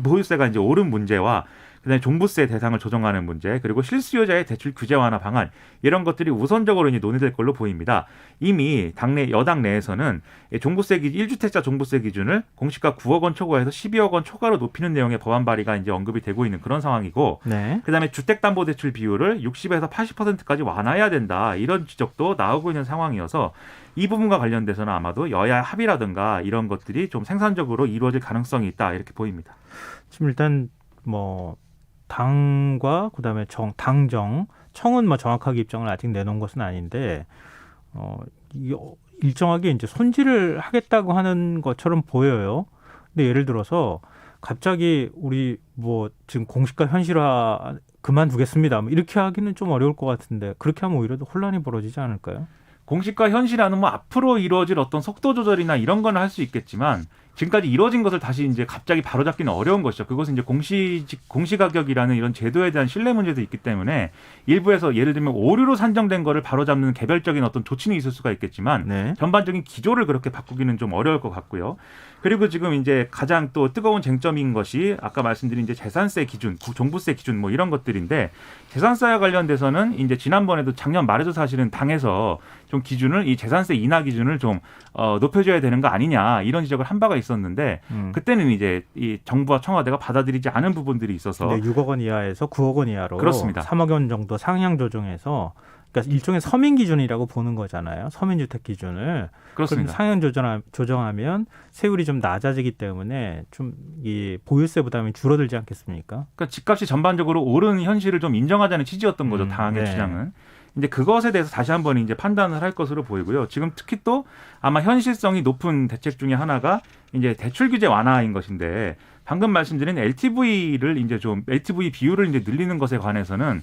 보유세가 이제 오른 문제와 그다음에 종부세 대상을 조정하는 문제, 그리고 실수요자의 대출 규제 완화 방안 이런 것들이 우선적으로 이제 논의될 걸로 보입니다. 이미 당내 여당 내에서는 종부세 1주택자 종부세 기준을 공시가 9억 원 초과해서 12억 원 초과로 높이는 내용의 법안 발의가 이제 언급이 되고 있는 그런 상황이고, 네. 그다음에 주택담보대출 비율을 60에서 80%까지 완화해야 된다 이런 지적도 나오고 있는 상황이어서 이 부분과 관련돼서는 아마도 여야 합의라든가 이런 것들이 좀 생산적으로 이루어질 가능성이 있다 이렇게 보입니다. 지금 일단 뭐 당과 그다음에 청은 뭐 정확하게 입장을 아직 내놓은 것은 아닌데 일정하게 이제 손질을 하겠다고 하는 것처럼 보여요. 근데 예를 들어서 갑자기 우리 뭐 지금 공시가 현실화 그만두겠습니다, 뭐 이렇게 하기는 좀 어려울 것 같은데, 그렇게 하면 오히려 더 혼란이 벌어지지 않을까요? 공시가 현실화는 뭐 앞으로 이루어질 어떤 속도 조절이나 이런 거는 할 수 있겠지만 지금까지 이루어진 것을 다시 이제 갑자기 바로잡기는 어려운 것이죠. 그것은 이제 공시가격이라는 이런 제도에 대한 신뢰 문제도 있기 때문에 일부에서 예를 들면 오류로 산정된 거를 바로잡는 개별적인 어떤 조치는 있을 수가 있겠지만 네. 전반적인 기조를 그렇게 바꾸기는 좀 어려울 것 같고요. 그리고 지금 이제 가장 또 뜨거운 쟁점인 것이 아까 말씀드린 이제 재산세 기준, 종부세 기준 뭐 이런 것들인데, 재산세와 관련돼서는 이제 지난번에도 작년 말에도 사실은 당에서 좀 기준을 이 재산세 인하 기준을 좀 높여줘야 되는 거 아니냐 이런 지적을 한 바가 있었는데 그때는 이제 이 정부와 청와대가 받아들이지 않은 부분들이 있어서 6억 원 이하에서 9억 원 이하로 그렇습니다. 3억 원 정도 상향 조정해서, 그러니까 일종의 서민 기준이라고 보는 거잖아요. 서민주택 기준을. 그렇습니다. 그럼 상향 조정하면 세율이 좀 낮아지기 때문에 좀 이 보유세 부담이 줄어들지 않겠습니까? 그러니까 집값이 전반적으로 오르는 현실을 좀 인정하자는 취지였던 거죠. 당의 네. 주장은. 이제 그것에 대해서 다시 한번 이제 판단을 할 것으로 보이고요. 지금 특히 또 아마 현실성이 높은 대책 중에 하나가 이제 대출 규제 완화인 것인데, 방금 말씀드린 LTV를 이제 좀 LTV 비율을 이제 늘리는 것에 관해서는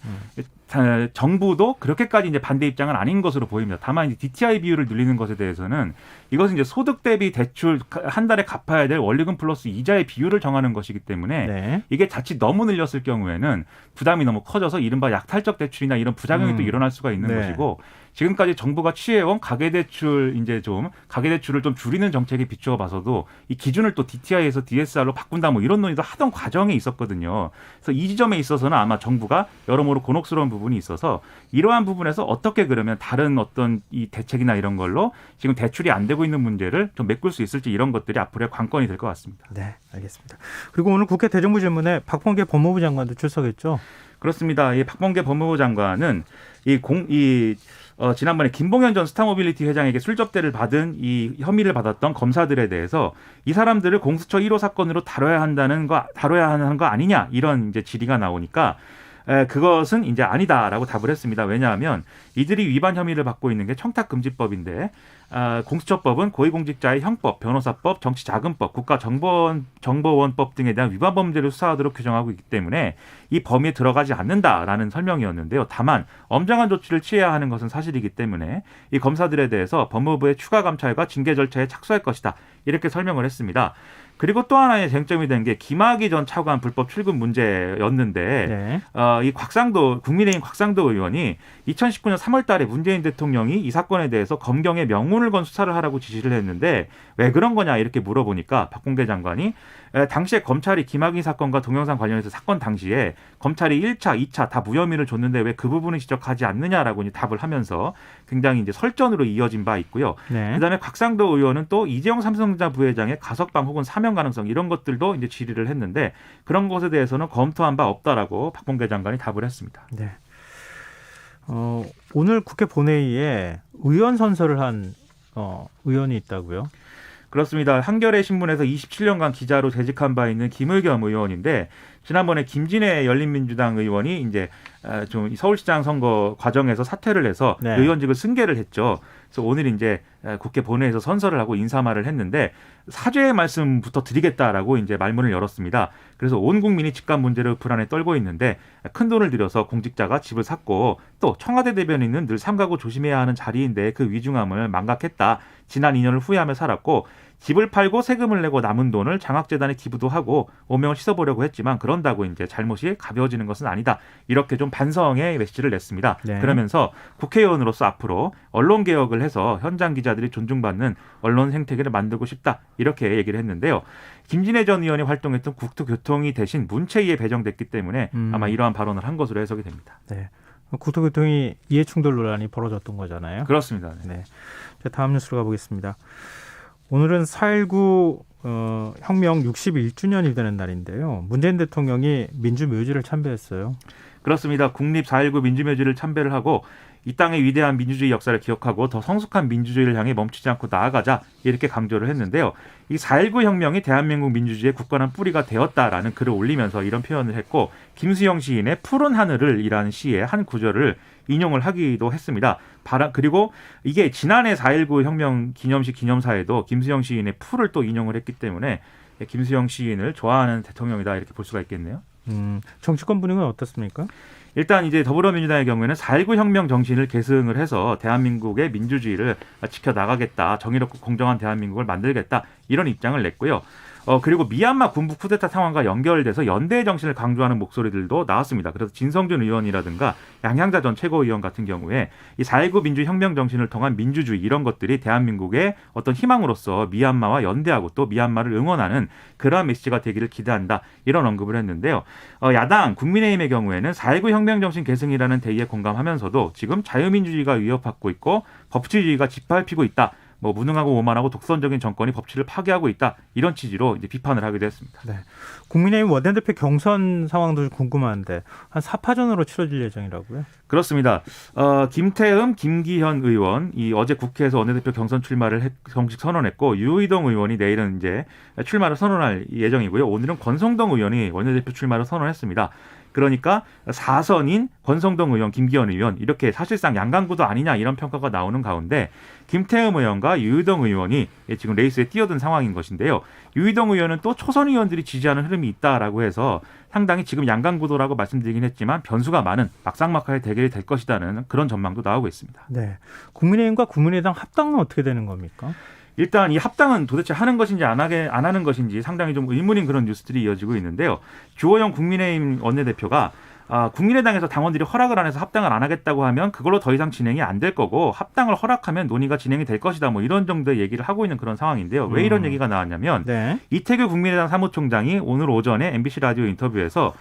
정부도 그렇게까지 이제 반대 입장은 아닌 것으로 보입니다. 다만 이제 DTI 비율을 늘리는 것에 대해서는 이것은 이제 소득 대비 대출 한 달에 갚아야 될 원리금 플러스 이자의 비율을 정하는 것이기 때문에 네. 이게 자칫 너무 늘렸을 경우에는 부담이 너무 커져서 이른바 약탈적 대출이나 이런 부작용이 또 일어날 수가 있는 네. 것이고, 지금까지 정부가 취해온 가계대출을 좀 줄이는 정책에 비추어 봐서도 이 기준을 또 DTI에서 DSR로 바꾼다 뭐 이런 논의도 하던 과정에 있었거든요. 그래서 이 지점에 있어서는 아마 정부가 여러모로 곤혹스러운 부분이 있어서 이러한 부분에서 어떻게 그러면 다른 어떤 이 대책이나 이런 걸로 지금 대출이 안 되고 있는 문제를 좀 메꿀 수 있을지, 이런 것들이 앞으로의 관건이 될 것 같습니다. 네, 알겠습니다. 그리고 오늘 국회 대정부 질문에 박범계 법무부 장관도 출석했죠. 그렇습니다. 이 박범계 법무부 장관은 지난번에 김봉현 전 스타모빌리티 회장에게 술접대를 받은 이 혐의를 받았던 검사들에 대해서 이 사람들을 공수처 1호 사건으로 다뤄야 하는 거 아니냐 이런 이제 질의가 나오니까 그것은 이제 아니다라고 답을 했습니다. 왜냐하면 이들이 위반 혐의를 받고 있는 게 청탁금지법인데, 공수처법은 고위공직자의 형법, 변호사법, 정치자금법, 국가정보원법 등에 대한 위반 범죄를 수사하도록 규정하고 있기 때문에 이 범위에 들어가지 않는다라는 설명이었는데요. 다만 엄정한 조치를 취해야 하는 것은 사실이기 때문에 이 검사들에 대해서 법무부의 추가 감찰과 징계 절차에 착수할 것이다, 이렇게 설명을 했습니다. 그리고 또 하나의 쟁점이 된 게 김학의 전 차관 불법 출금 문제였는데, 네. 이 국민의힘 곽상도 의원이 2019년 3월 달에 문재인 대통령이 이 사건에 대해서 검경에 명운을 건 수사를 하라고 지시를 했는데 왜 그런 거냐 이렇게 물어보니까 박범계 장관이 당시에 검찰이 김학의 사건과 동영상 관련해서 사건 당시에 검찰이 1차, 2차 다 무혐의를 줬는데 왜 그 부분을 지적하지 않느냐라고 이제 답을 하면서 굉장히 이제 설전으로 이어진 바 있고요. 네. 그다음에 곽상도 의원은 또 이재용 삼성전자 부회장의 가석방 혹은 사면 가능성 이런 것들도 이제 질의를 했는데 그런 것에 대해서는 검토한 바 없다라고 박범계 장관이 답을 했습니다. 네. 오늘 국회 본회의에 의원 선서를 한 의원이 있다고요? 그렇습니다. 한겨레 신문에서 27년간 기자로 재직한 바 있는 김의겸 의원인데, 지난번에 김진애 열린민주당 의원이 이제 좀 서울시장 선거 과정에서 사퇴를 해서 네. 의원직을 승계를 했죠. 그래서 오늘 이제 국회 본회의에서 선서를 하고 인사말을 했는데 사죄의 말씀부터 드리겠다라고 이제 말문을 열었습니다. 그래서 온 국민이 집값 문제로 불안에 떨고 있는데 큰 돈을 들여서 공직자가 집을 샀고 또 청와대 대변인은 늘 삼가고 조심해야 하는 자리인데 그 위중함을 망각했다. 지난 2년을 후회하며 살았고 집을 팔고 세금을 내고 남은 돈을 장학재단에 기부도 하고 오명을 씻어보려고 했지만 그런다고 이제 잘못이 가벼워지는 것은 아니다. 이렇게 좀 반성의 메시지를 냈습니다. 네. 그러면서 국회의원으로서 앞으로 언론 개혁을 해서 현장 기자들이 존중받는 언론 생태계를 만들고 싶다. 이렇게 얘기를 했는데요. 김진애 전 의원이 활동했던 국토교통이 대신 문체위에 배정됐기 때문에 아마 이러한 발언을 한 것으로 해석이 됩니다. 네. 국토교통이 이해충돌 논란이 벌어졌던 거잖아요. 그렇습니다. 네. 자, 다음 뉴스로 가보겠습니다. 오늘은 4.19 혁명 61주년이 되는 날인데요. 문재인 대통령이 민주묘지를 참배했어요. 그렇습니다. 국립 4.19 민주묘지를 참배를 하고 이 땅의 위대한 민주주의 역사를 기억하고 더 성숙한 민주주의를 향해 멈추지 않고 나아가자 이렇게 강조를 했는데요. 이 4.19 혁명이 대한민국 민주주의의 굳건한 뿌리가 되었다라는 글을 올리면서 이런 표현을 했고 김수영 시인의 푸른 하늘을이라는 시의 한 구절을 인용을 하기도 했습니다. 그리고 이게 지난해 4.19 혁명 기념식 기념사에도 김수영 시인의 풀을 또 인용을 했기 때문에 김수영 시인을 좋아하는 대통령이다 이렇게 볼 수가 있겠네요. 정치권 분위기는 어떻습니까? 일단 이제 더불어민주당의 경우에는 4.19 혁명 정신을 계승을 해서 대한민국의 민주주의를 지켜나가겠다. 정의롭고 공정한 대한민국을 만들겠다. 이런 입장을 냈고요. 그리고 미얀마 군부 쿠데타 상황과 연결돼서 연대의 정신을 강조하는 목소리들도 나왔습니다. 그래서 진성준 의원이라든가 양향자 전 최고위원 같은 경우에 이 4.19 민주혁명 정신을 통한 민주주의 이런 것들이 대한민국의 어떤 희망으로서 미얀마와 연대하고 또 미얀마를 응원하는 그러한 메시지가 되기를 기대한다. 이런 언급을 했는데요. 야당 국민의힘의 경우에는 4.19 혁명 정신 계승이라는 대의에 공감하면서도 지금 자유민주주의가 위협받고 있고 법치주의가 짓밟히고 있다. 무능하고 오만하고 독선적인 정권이 법치를 파괴하고 있다. 이런 취지로 이제 비판을 하기도 했습니다. 네. 국민의힘 원내대표 경선 상황도 궁금한데 한 4파전으로 치러질 예정이라고요? 그렇습니다. 김태흠, 김기현 의원 어제 국회에서 원내대표 경선 출마를 정식 선언했고 유의동 의원이 내일은 이제 출마를 선언할 예정이고요. 오늘은 권성동 의원이 원내대표 출마를 선언했습니다. 그러니까 4선인 권성동 의원, 김기현 의원 이렇게 사실상 양강구도 아니냐 이런 평가가 나오는 가운데 김태흠 의원과 유의동 의원이 지금 레이스에 뛰어든 상황인 것인데요. 유의동 의원은 또 초선 의원들이 지지하는 흐름이 있다라고 해서 상당히 지금 양강구도라고 말씀드리긴 했지만 변수가 많은 막상막하의 대결이 될 것이라는 그런 전망도 나오고 있습니다. 네. 국민의힘과 국민의당 합당은 어떻게 되는 겁니까? 일단 이 합당은 도대체 하는 것인지 안 하는 것인지 상당히 좀 의문인 그런 뉴스들이 이어지고 있는데요. 주호영 국민의힘 원내대표가 국민의당에서 당원들이 허락을 안 해서 합당을 안 하겠다고 하면 그걸로 더 이상 진행이 안 될 거고 합당을 허락하면 논의가 진행이 될 것이다. 이런 정도의 얘기를 하고 있는 그런 상황인데요. 왜 이런 얘기가 나왔냐면 네. 이태규 국민의당 사무총장이 오늘 오전에 MBC 라디오 인터뷰에서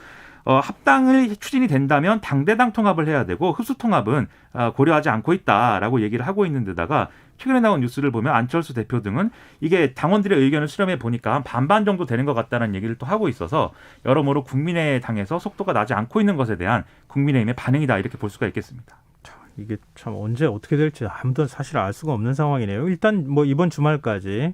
합당을 추진이 된다면 당대당 통합을 해야 되고 흡수 통합은 고려하지 않고 있다라고 얘기를 하고 있는 데다가 최근에 나온 뉴스를 보면 안철수 대표 등은 이게 당원들의 의견을 수렴해 보니까 한 반반 정도 되는 것 같다는 얘기를 또 하고 있어서 여러모로 국민의당에서 속도가 나지 않고 있는 것에 대한 국민의힘의 반응이다 이렇게 볼 수가 있겠습니다. 이게 참 언제 어떻게 될지 아무도 사실 알 수가 없는 상황이네요. 일단 이번 주말까지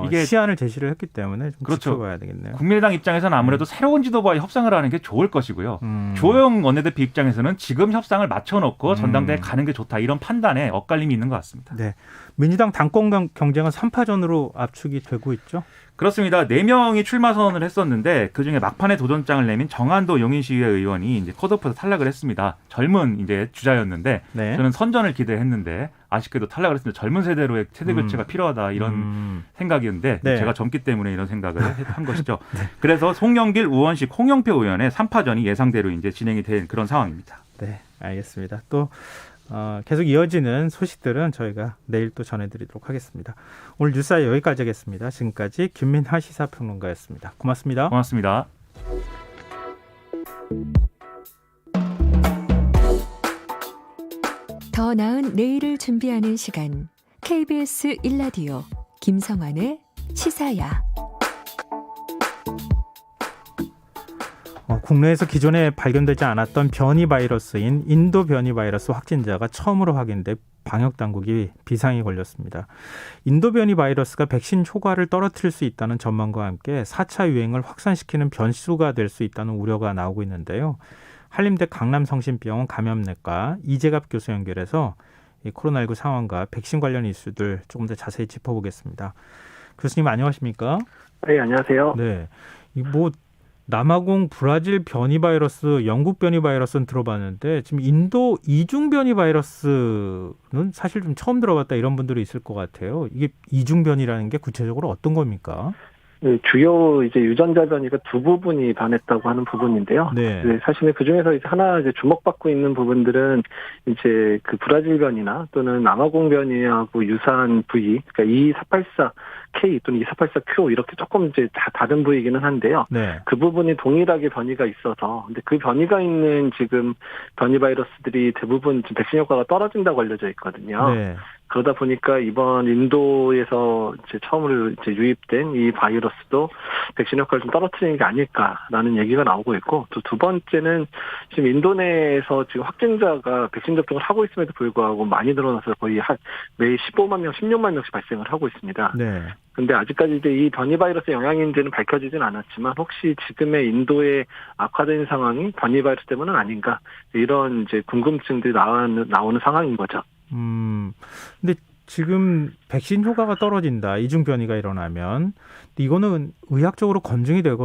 이게 시한을 제시를 했기 때문에 좀 그렇죠. 지켜봐야 되겠네요. 국민의당 입장에서는 아무래도 새로운 지도부와의 협상을 하는 게 좋을 것이고요. 주호영 원내대표 입장에서는 지금 협상을 맞춰놓고 전당대회 가는 게 좋다. 이런 판단에 엇갈림이 있는 것 같습니다. 네, 민주당 당권 경쟁은 3파전으로 압축이 되고 있죠. 그렇습니다. 4명이 출마 선언을 했었는데 그중에 막판에 도전장을 내민 정한도 용인시의회 의원이 이제 컷오프에서 탈락을 했습니다. 젊은 이제 주자였는데 네. 저는 선전을 기대했는데 아쉽게도 탈락을 했습니다. 젊은 세대로의 세대 교체가 필요하다 이런 생각이었는데 네. 제가 젊기 때문에 이런 생각을 한 것이죠. 네. 그래서 송영길, 우원식, 홍영표 의원의 3파전이 예상대로 이제 진행이 된 그런 상황입니다. 네, 알겠습니다. 또 계속 이어지는 소식들은 저희가 내일 또 전해드리도록 하겠습니다. 오늘 뉴스아이 여기까지 하겠습니다. 지금까지 김민하 시사평론가였습니다. 고맙습니다. 고맙습니다. 더 나은 내일을 준비하는 시간 KBS 1라디오 김성환의 시사야. 국내에서 기존에 발견되지 않았던 변이 바이러스인 인도 변이 바이러스 확진자가 처음으로 확인돼 방역 당국이 비상이 걸렸습니다. 인도 변이 바이러스가 백신 효과를 떨어뜨릴 수 있다는 전망과 함께 4차 유행을 확산시키는 변수가 될 수 있다는 우려가 나오고 있는데요. 한림대 강남성심병원 감염내과 이재갑 교수 연결해서 이 코로나19 상황과 백신 관련 이슈들 조금 더 자세히 짚어보겠습니다. 교수님 안녕하십니까? 네, 안녕하세요. 네, 남아공 브라질 변이 바이러스, 영국 변이 바이러스는 들어봤는데 지금 인도 이중 변이 바이러스는 사실 좀 처음 들어봤다 이런 분들이 있을 것 같아요. 이게 이중 변이라는 게 구체적으로 어떤 겁니까? 네, 주요 이제 유전자 변이가 두 부분이 반했다고 하는 부분인데요. 네. 네, 사실 그 중에서 이제 하나 이제 주목받고 있는 부분들은 이제 그 브라질 변이나 또는 남아공 변이하고 유사한 부위, 그러니까 2484K 또는 2484Q 이렇게 조금 이제 다 다른 부위이기는 한데요. 네. 그 부분이 동일하게 변이가 있어서, 근데 그 변이가 있는 지금 변이 바이러스들이 대부분 좀 백신 효과가 떨어진다고 알려져 있거든요. 네. 그러다 보니까 이번 인도에서 이제 처음으로 이제 유입된 이 바이러스도 백신 효과를 좀 떨어뜨리는 게 아닐까라는 얘기가 나오고 있고, 또 두 번째는 지금 인도 내에서 지금 확진자가 백신 접종을 하고 있음에도 불구하고 많이 늘어나서 거의 매일 15만 명, 16만 명씩 발생을 하고 있습니다. 네. 근데 아직까지 이제 이 변이 바이러스 영향인지는 밝혀지진 않았지만, 혹시 지금의 인도의 악화된 상황이 변이 바이러스 때문은 아닌가, 이런 이제 궁금증들이 나오는 상황인 거죠. 근데 지금 백신 효과가 떨어진다. 이중 변이가 일어나면. 근데 이거는 의학적으로 검증이 된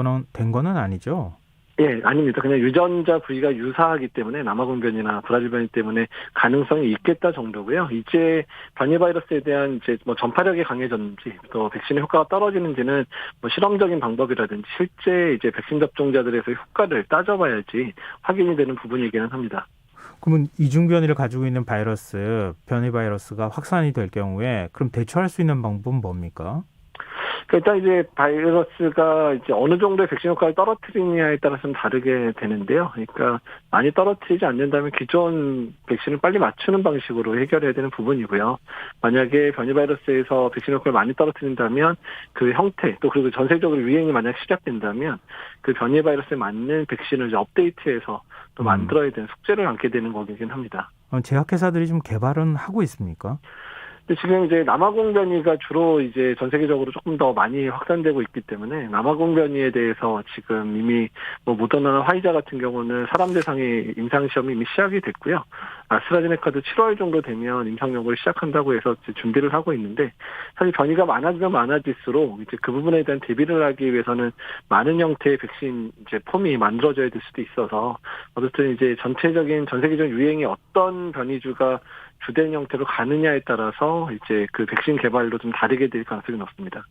거는 아니죠? 예, 아닙니다. 그냥 유전자 부위가 유사하기 때문에 남아공 변이나 브라질 변이 때문에 가능성이 있겠다 정도고요. 이제 변이 바이러스에 대한 이제 뭐 전파력이 강해졌는지 또 백신의 효과가 떨어지는지는 뭐 실험적인 방법이라든지 실제 이제 백신 접종자들에서 효과를 따져봐야지 확인이 되는 부분이기는 합니다. 그러면 이중 변이를 가지고 있는 바이러스, 변이 바이러스가 확산이 될 경우에 그럼 대처할 수 있는 방법은 뭡니까? 일단 이제 바이러스가 이제 어느 정도의 백신 효과를 떨어뜨리느냐에 따라서는 다르게 되는데요. 그러니까 많이 떨어뜨리지 않는다면 기존 백신을 빨리 맞추는 방식으로 해결해야 되는 부분이고요. 만약에 변이 바이러스에서 백신 효과를 많이 떨어뜨린다면 그 형태, 또 그리고 전세적으로 유행이 만약 시작된다면 그 변이 바이러스에 맞는 백신을 이제 업데이트해서 또 만들어야 되는 숙제를 안게 되는 거긴 합니다. 제약회사들이 좀 개발은 하고 있습니까? 지금 이제 남아공 변이가 주로 이제 전 세계적으로 조금 더 많이 확산되고 있기 때문에 남아공 변이에 대해서 지금 이미 뭐 모더나나 화이자 같은 경우는 사람 대상의 임상 시험이 이미 시작이 됐고요. 아스트라제네카도 7월 정도 되면 임상 연구를 시작한다고 해서 준비를 하고 있는데, 사실 변이가 많아지면 많아질수록 이제 그 부분에 대한 대비를 하기 위해서는 많은 형태의 백신 이제 폼이 만들어져야 될 수도 있어서, 어쨌든 이제 전체적인 전 세계적 유행이 어떤 변이주가 주된 형태로 가느냐에 따라서 이제 그 백신 개발도 좀 다르게 될 가능성이 높습니다.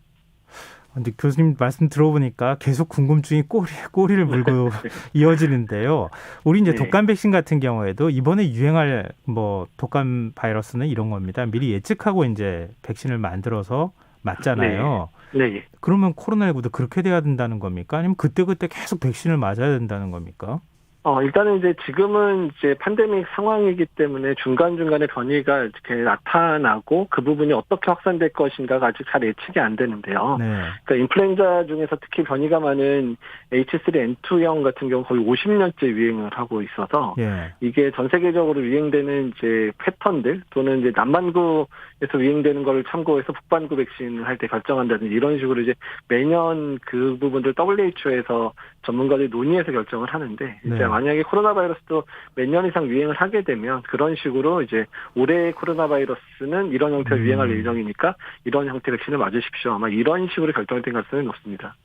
근데 교수님 말씀 들어보니까 계속 궁금증이 꼬리를 물고 이어지는데요. 우리 이제 네. 독감 백신 같은 경우에도 이번에 유행할 뭐 독감 바이러스는 이런 겁니다. 미리 예측하고 이제 백신을 만들어서 맞잖아요. 네. 그러면 코로나19도 그렇게 돼야 된다는 겁니까? 아니면 그때그때 계속 백신을 맞아야 된다는 겁니까? 일단은 이제 지금은 이제 팬데믹 상황이기 때문에 중간중간에 변이가 이렇게 나타나고 그 부분이 어떻게 확산될 것인가가 아직 잘 예측이 안 되는데요. 네. 그러니까 인플루엔자 중에서 특히 변이가 많은 H3N2형 같은 경우 거의 50년째 유행을 하고 있어서, 예. 이게 전 세계적으로 유행되는 이제 패턴들 또는 이제 남반구에서 유행되는 걸 참고해서 북반구 백신을 할 때 결정한다든지 이런 식으로 이제 매년 그 부분들 WHO에서 전문가들이 논의해서 결정을 하는데, 이제 네. 만약에 코로나 바이러스도 몇 년 이상 유행을 하게 되면 그런 식으로 이제 올해 코로나 바이러스는 이런 형태로 유행할 예정이니까 이런 형태의 백신을 맞으십시오. 아마 이런 식으로 결정될 가능성이 높습니다.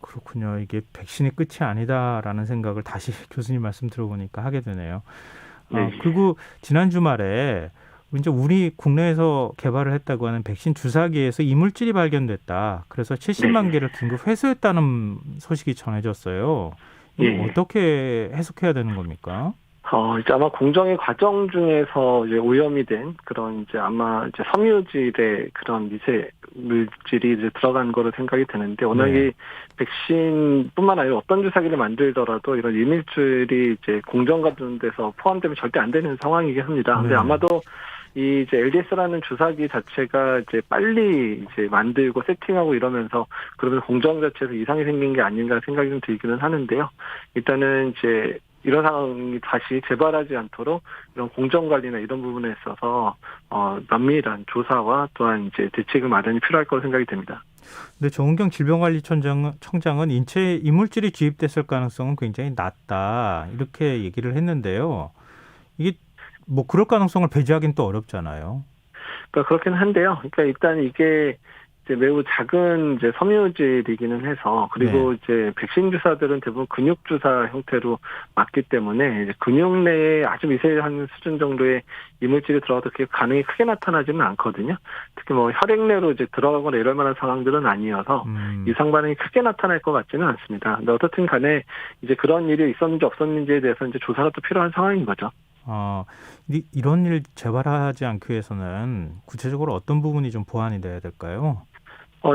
그렇군요. 이게 백신이 끝이 아니다라는 생각을 다시 교수님 말씀 들어보니까 하게 되네요. 네. 그리고 지난 주말에 이제 우리 국내에서 개발을 했다고 하는 백신 주사기에서 이물질이 발견됐다. 그래서 70만 개를 긴급 회수했다는 소식이 전해졌어요. 이거 어떻게 해석해야 되는 겁니까? 이제 아마 공정의 과정 중에서 이제 오염이 된 그런 이제 아마 이제 섬유질의 그런 미세 물질이 이제 들어간 거로 생각이 되는데, 워낙 이 백신뿐만 아니라 어떤 주사기를 만들더라도 이런 이물질이 이제 공정 같은 데서 포함되면 절대 안 되는 상황이긴 합니다. 근데 아마도 이 이제 LDS라는 주사기 자체가 이제 빨리 이제 만들고 세팅하고 이러면서 그러면 공정 자체에서 이상이 생긴 게 아닌가 생각이 좀 들기는 하는데요. 일단은 이제 이런 상황이 다시 재발하지 않도록 이런 공정 관리나 이런 부분에 있어서 면밀한 조사와 또한 이제 대책을 마련이 필요할 거로 생각이 됩니다. 근데 정은경 질병관리청장은 인체에 이물질이 주입됐을 가능성은 굉장히 낮다 이렇게 얘기를 했는데요. 이게 뭐 그럴 가능성을 배제하기는 또 어렵잖아요. 그러니까 그렇긴 한데요. 그러니까 일단 이게 이제 매우 작은 이제 섬유질이기는 해서 그리고 이제 백신 주사들은 대부분 근육 주사 형태로 맞기 때문에 이제 근육 내에 아주 미세한 수준 정도의 이물질이 들어가도 그게 반응이 크게 나타나지는 않거든요. 특히 뭐 혈액 내로 이제 들어가거나 이럴 만한 상황들은 아니어서 이상 반응이 크게 나타날 것 같지는 않습니다. 근데 어떻든 간에 이제 그런 일이 있었는지 없었는지에 대해서 이제 조사가 또 필요한 상황인 거죠. 이런 일 재발하지 않기 위해서는 구체적으로 어떤 부분이 좀 보완이 돼야 될까요?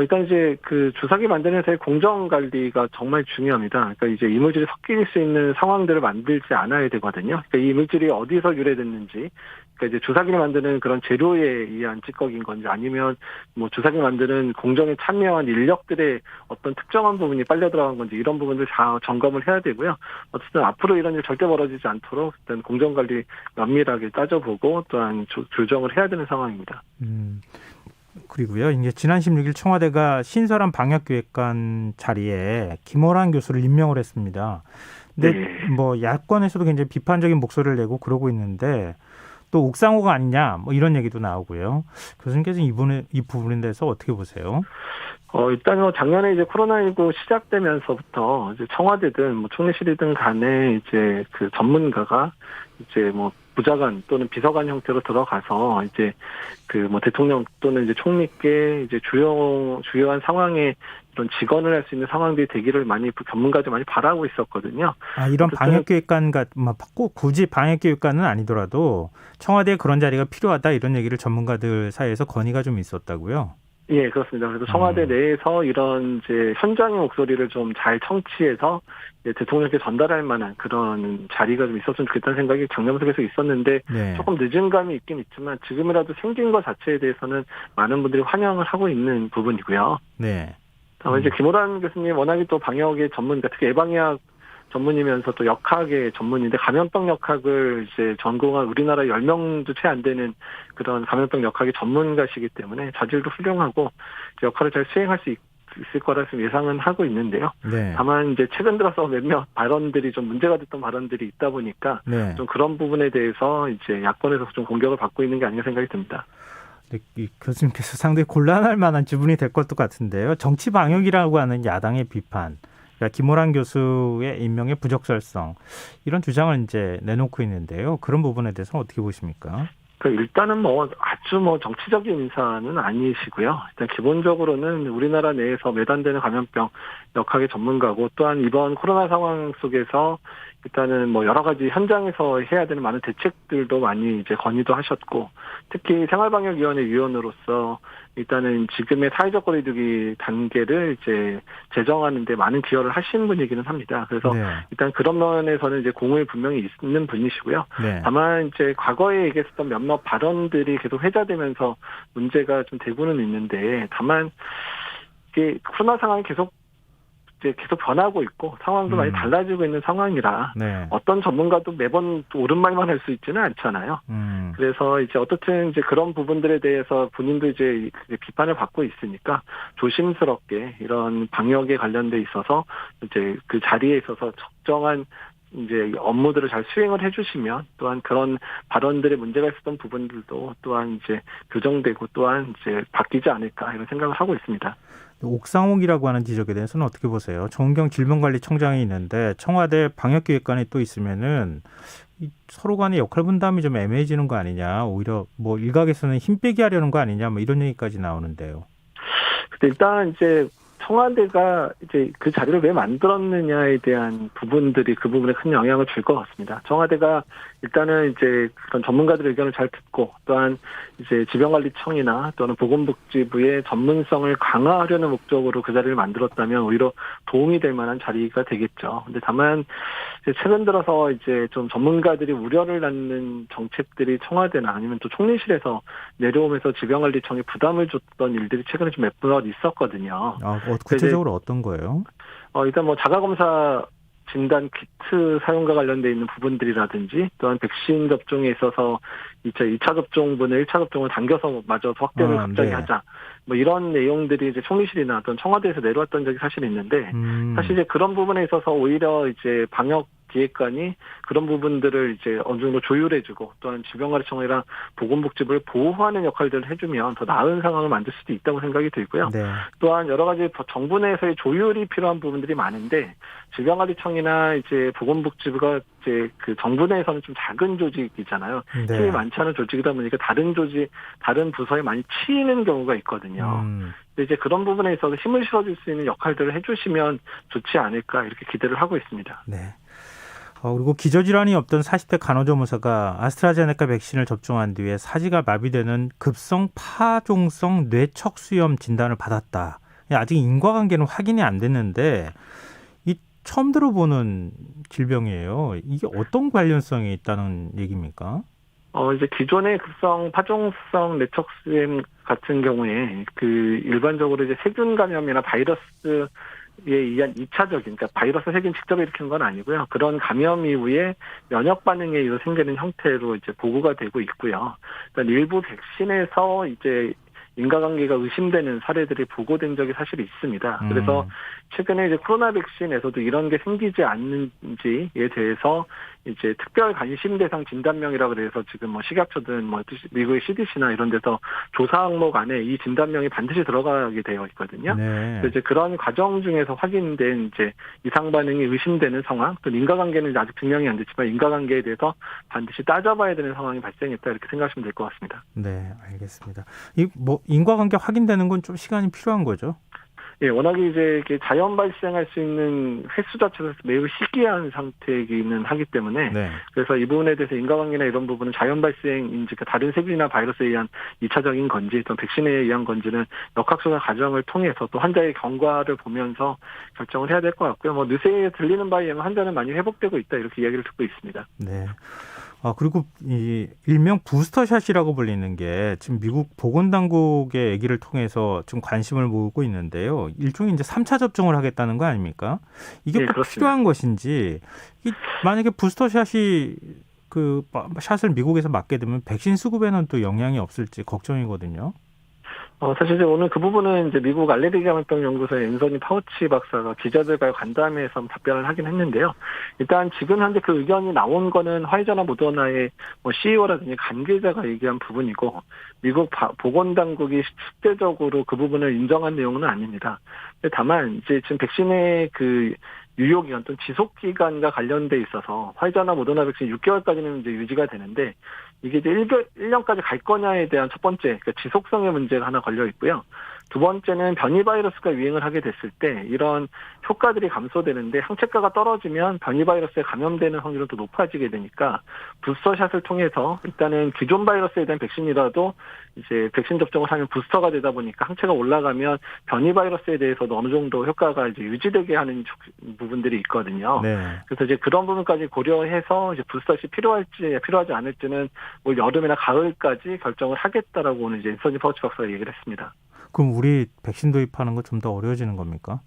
일단 이제 그 주사기 만드는 데서의 공정 관리가 정말 중요합니다. 그러니까 이제 이물질이 섞일 수 있는 상황들을 만들지 않아야 되거든요. 그러니까 이 이물질이 어디서 유래됐는지, 그러니까 이제 주사기를 만드는 그런 재료에 의한 찌꺼기인 건지 아니면 뭐 주사기 만드는 공정에 참여한 인력들의 어떤 특정한 부분이 빨려 들어간 건지 이런 부분들 다 점검을 해야 되고요. 어쨌든 앞으로 이런 일 절대 벌어지지 않도록 일단 공정 관리 면밀하게 따져보고 또한 조정을 해야 되는 상황입니다. 그리고요, 이제 지난 16일 청와대가 신설한 방역기획관 자리에 김어란 교수를 임명을 했습니다. 근데 뭐 야권에서도 굉장히 비판적인 목소리를 내고 그러고 있는데 또 옥상호가 아니냐 뭐 이런 얘기도 나오고요. 교수님께서 이 부분에 대해서 어떻게 보세요? 일단 작년에 이제 코로나19 시작되면서부터 이제 청와대든 뭐 총리실이든 간에 이제 그 전문가가 이제 뭐 부자관 또는 비서관 형태로 들어가서 이제 그 뭐 대통령 또는 이제 총리께 이제 주요한 상황에 이런 직언을 할 수 있는 상황들이 되기를 전문가들 많이 바라고 있었거든요. 이런 방역기획관과 꼭 굳이 방역기획관은 아니더라도 청와대에 그런 자리가 필요하다 이런 얘기를 전문가들 사이에서 건의가 좀 있었다고요. 예, 그렇습니다. 그래서 청와대 내에서 이런 이제 현장의 목소리를 좀 잘 청취해서 대통령께 전달할 만한 그런 자리가 좀 있었으면 좋겠다는 생각이 작년부터 계속 있었는데 조금 늦은 감이 있긴 있지만 지금이라도 생긴 것 자체에 대해서는 많은 분들이 환영을 하고 있는 부분이고요. 다만 이제 김오란 교수님 워낙에 또 방역의 전문가, 특히 예방의학 전문이면서 또 역학의 전문인데 감염병 역학을 이제 전공한 우리나라 10명도 채 안 되는 그런 감염병 역학의 전문가시기 때문에 자질도 훌륭하고 역할을 잘 수행할 수 있을 거라 예상은 하고 있는데요. 다만 이제 최근 들어서 몇몇 발언들이 좀 문제가 됐던 발언들이 있다 보니까 좀 그런 부분에 대해서 이제 야권에서 좀 공격을 받고 있는 게 아닌가 생각이 듭니다. 이 교수님께서 상당히 곤란할 만한 지분이 될 것도 같은데요. 정치 방역이라고 하는 야당의 비판. 그러니까 김오란 교수의 임명의 부적절성 이런 주장을 이제 내놓고 있는데요. 그런 부분에 대해서 어떻게 보십니까? 일단은 아주 정치적인 인사는 아니시고요. 일단 기본적으로는 우리나라 내에서 매단되는 감염병 역학의 전문가고 또한 이번 코로나 상황 속에서 일단은 여러 가지 현장에서 해야 되는 많은 대책들도 많이 이제 건의도 하셨고 특히 생활방역위원회 위원으로서 일단은 지금의 사회적 거리두기 단계를 이제 제정하는 데 많은 기여를 하신 분이기는 합니다. 그래서 일단 그런 면에서는 이제 공을 분명히 있는 분이시고요. 다만 이제 과거에 얘기했었던 몇몇 발언들이 계속 회자되면서 문제가 좀 되고는 있는데 다만 이게 코로나 상황이 계속 변하고 있고 상황도 많이 달라지고 있는 상황이라 어떤 전문가도 매번 옳은 말만 할 수 있지는 않잖아요. 그래서 이제 어떻든 이제 그런 부분들에 대해서 본인도 이제 비판을 받고 있으니까 조심스럽게 이런 방역에 관련돼 있어서 이제 그 자리에 있어서 적정한 이제 업무들을 잘 수행을 해주시면 또한 그런 발언들의 문제가 있었던 부분들도 또한 이제 교정되고 또한 이제 바뀌지 않을까 이런 생각을 하고 있습니다. 옥상옥이라고 하는 지적에 대해서는 어떻게 보세요? 정은경 질병관리청장이 있는데 청와대 방역기획관이 또 있으면은 서로 간의 역할 분담이 좀 애매해지는 거 아니냐? 오히려 일각에서는 힘 빼기 하려는 거 아니냐? 이런 얘기까지 나오는데요. 일단 이제 청와대가 이제 그 자리를 왜 만들었느냐에 대한 부분들이 그 부분에 큰 영향을 줄 것 같습니다. 청와대가 일단은 이제 그런 전문가들의 의견을 잘 듣고 또한 이제 질병관리청이나 또는 보건복지부의 전문성을 강화하려는 목적으로 그 자리를 만들었다면 오히려 도움이 될 만한 자리가 되겠죠. 근데 다만 이제 최근 들어서 이제 좀 전문가들이 우려를 낳는 정책들이 청와대나 아니면 또 총리실에서 내려오면서 질병관리청에 부담을 줬던 일들이 최근에 좀 몇 번 있었거든요. 구체적으로 어떤 거예요? 일단 자가검사 진단 키트 사용과 관련돼 있는 부분들이라든지 또한 백신 접종에 있어서 2차 접종분을 1차 접종을 당겨서 마저 확대를 갑자기 하자. 이런 내용들이 이제 총리실이나 어떤 청와대에서 내려왔던 적이 사실 있는데 사실 이제 그런 부분에 있어서 오히려 이제 방역 기획관이 그런 부분들을 이제 어느 정도 조율해주고 또한 질병관리청이랑 보건복지부를 보호하는 역할들을 해주면 더 나은 상황을 만들 수도 있다고 생각이 들고요. 네. 또한 여러 가지 정부 내에서의 조율이 필요한 부분들이 많은데 질병관리청이나 이제 보건복지부가 이제 그 정부 내에서는 좀 작은 조직이잖아요. 네. 힘이 많지 않은 조직이다 보니까 다른 부서에 많이 치이는 경우가 있거든요. 근데 이제 그런 부분에 있어서 힘을 실어줄 수 있는 역할들을 해주시면 좋지 않을까 이렇게 기대를 하고 있습니다. 네. 그리고 기저질환이 없던 40대 간호조무사가 아스트라제네카 백신을 접종한 뒤에 사지가 마비되는 급성 파종성 뇌척수염 진단을 받았다. 아직 인과관계는 확인이 안 됐는데 이 처음 들어보는 질병이에요. 이게 어떤 관련성이 있다는 얘기입니까? 이제 기존의 급성 파종성 뇌척수염 같은 경우에 그 일반적으로 이제 세균 감염이나 바이러스에 의한 2차적인, 그러니까 바이러스 세균 직접 일으키는 건 아니고요. 그런 감염 이후에 면역 반응에 의해서 생기는 형태로 이제 보고가 되고 있고요. 그러니까 일부 백신에서 이제 인과관계가 의심되는 사례들이 보고된 적이 사실 있습니다. 그래서 최근에 이제 코로나 백신에서도 이런 게 생기지 않는지에 대해서 이제 특별 관심 대상 진단명이라고 그래서 지금 뭐 식약처든 뭐 미국의 CDC나 이런 데서 조사 항목 안에 이 진단명이 반드시 들어가게 되어 있거든요. 네. 그래서 이제 그런 과정 중에서 확인된 이제 이상 반응이 의심되는 상황, 또 인과관계는 아직 증명이 안 됐지만 인과관계에 대해서 반드시 따져봐야 되는 상황이 발생했다 이렇게 생각하시면 될 것 같습니다. 네, 알겠습니다. 이 뭐 인과관계 확인되는 건 좀 시간이 필요한 거죠? 예, 워낙에 이제 이렇게 자연 발생할 수 있는 횟수 자체가 매우 희귀한 상태이기는 하기 때문에 네. 그래서 이 부분에 대해서 인과관계나 이런 부분은 자연 발생인지 다른 세균이나 바이러스에 의한 2차적인 건지 또 백신에 의한 건지는 역학조사 과정을 통해서 또 환자의 경과를 보면서 결정을 해야 될 것 같고요. 뭐 느새에 들리는 바에 의하면 환자는 많이 회복되고 있다 이렇게 이야기를 듣고 있습니다. 네. 그리고 이 일명 부스터샷이라고 불리는 게 지금 미국 보건당국의 얘기를 통해서 좀 관심을 모으고 있는데요. 일종의 이제 3차 접종을 하겠다는 거 아닙니까? 이게 네, 꼭 그렇습니다. 필요한 것인지, 만약에 부스터샷이 그 샷을 미국에서 맞게 되면 백신 수급에는 또 영향이 없을지 걱정이거든요. 사실 이제 오늘 그 부분은 이제 미국 알레르기 감염병 연구소의 앤서니 파우치 박사가 기자들과의 간담회에서 답변을 하긴 했는데요. 일단 지금 현재 그 의견이 나온 거는 화이자나 모더나의 뭐 CEO라든지 관계자가 얘기한 부분이고 미국 보건당국이 실제적으로 그 부분을 인정한 내용은 아닙니다. 다만 이제 지금 백신의 그 유효기간 또는 지속기간과 관련돼 있어서 화이자나 모더나 백신 6개월까지는 이제 유지가 되는데 이게 이제 1년까지 갈 거냐에 대한 첫 번째, 그러니까 지속성의 문제가 하나 걸려 있고요. 두 번째는 변이 바이러스가 유행을 하게 됐을 때 이런 효과들이 감소되는데 항체가가 떨어지면 변이 바이러스에 감염되는 확률은 또 높아지게 되니까 부스터샷을 통해서 일단은 기존 바이러스에 대한 백신이라도 이제 백신 접종을 하면 부스터가 되다 보니까 항체가 올라가면 변이 바이러스에 대해서도 어느 정도 효과가 이제 유지되게 하는 부분들이 있거든요. 네. 그래서 이제 그런 부분까지 고려해서 이제 부스터샷이 필요할지 필요하지 않을지는 올 여름이나 가을까지 결정을 하겠다라고 오늘 이제 앤서니 파우치 박사가 얘기를 했습니다. 그럼 우리 백신 도입하는 거 좀 더 어려워지는 겁니까?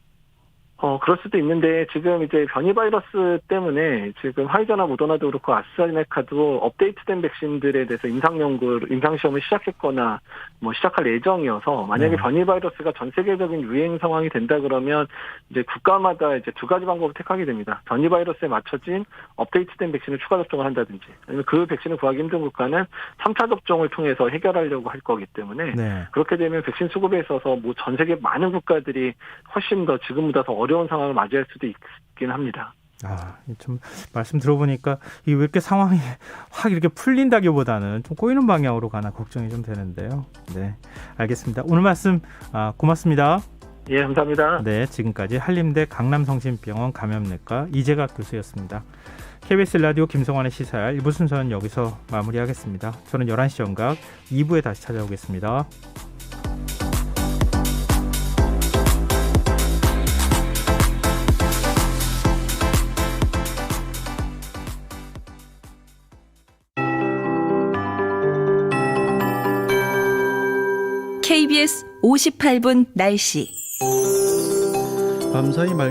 그럴 수도 있는데 지금 이제 변이 바이러스 때문에 지금 화이자나 모더나도 그렇고 아스트라제네카도 업데이트된 백신들에 대해서 임상 시험을 시작했거나 뭐 시작할 예정이어서 만약에 변이 바이러스가 전 세계적인 유행 상황이 된다 그러면 이제 국가마다 이제 두 가지 방법을 택하게 됩니다. 변이 바이러스에 맞춰진 업데이트된 백신을 추가 접종을 한다든지 아니면 그 백신을 구하기 힘든 국가는 3차 접종을 통해서 해결하려고 할 거기 때문에 네. 그렇게 되면 백신 수급에 있어서 뭐 전 세계 많은 국가들이 훨씬 더 지금보다 더 어려운 상황을 맞이할 수도 있긴 합니다. 좀 말씀 들어보니까 이 왜 이렇게 상황이 확 이렇게 풀린다기보다는 좀 꼬이는 방향으로 가나 걱정이 좀 되는데요. 네, 알겠습니다. 오늘 말씀 고맙습니다. 예, 감사합니다. 네, 지금까지 한림대 강남성심병원 감염내과 이재각 교수였습니다. KBS 라디오 김성환의 시사야 1부 순서는 여기서 마무리하겠습니다. 저는 11시 정각 2부에 다시 찾아오겠습니다. KBS 58분 날씨. 밤사이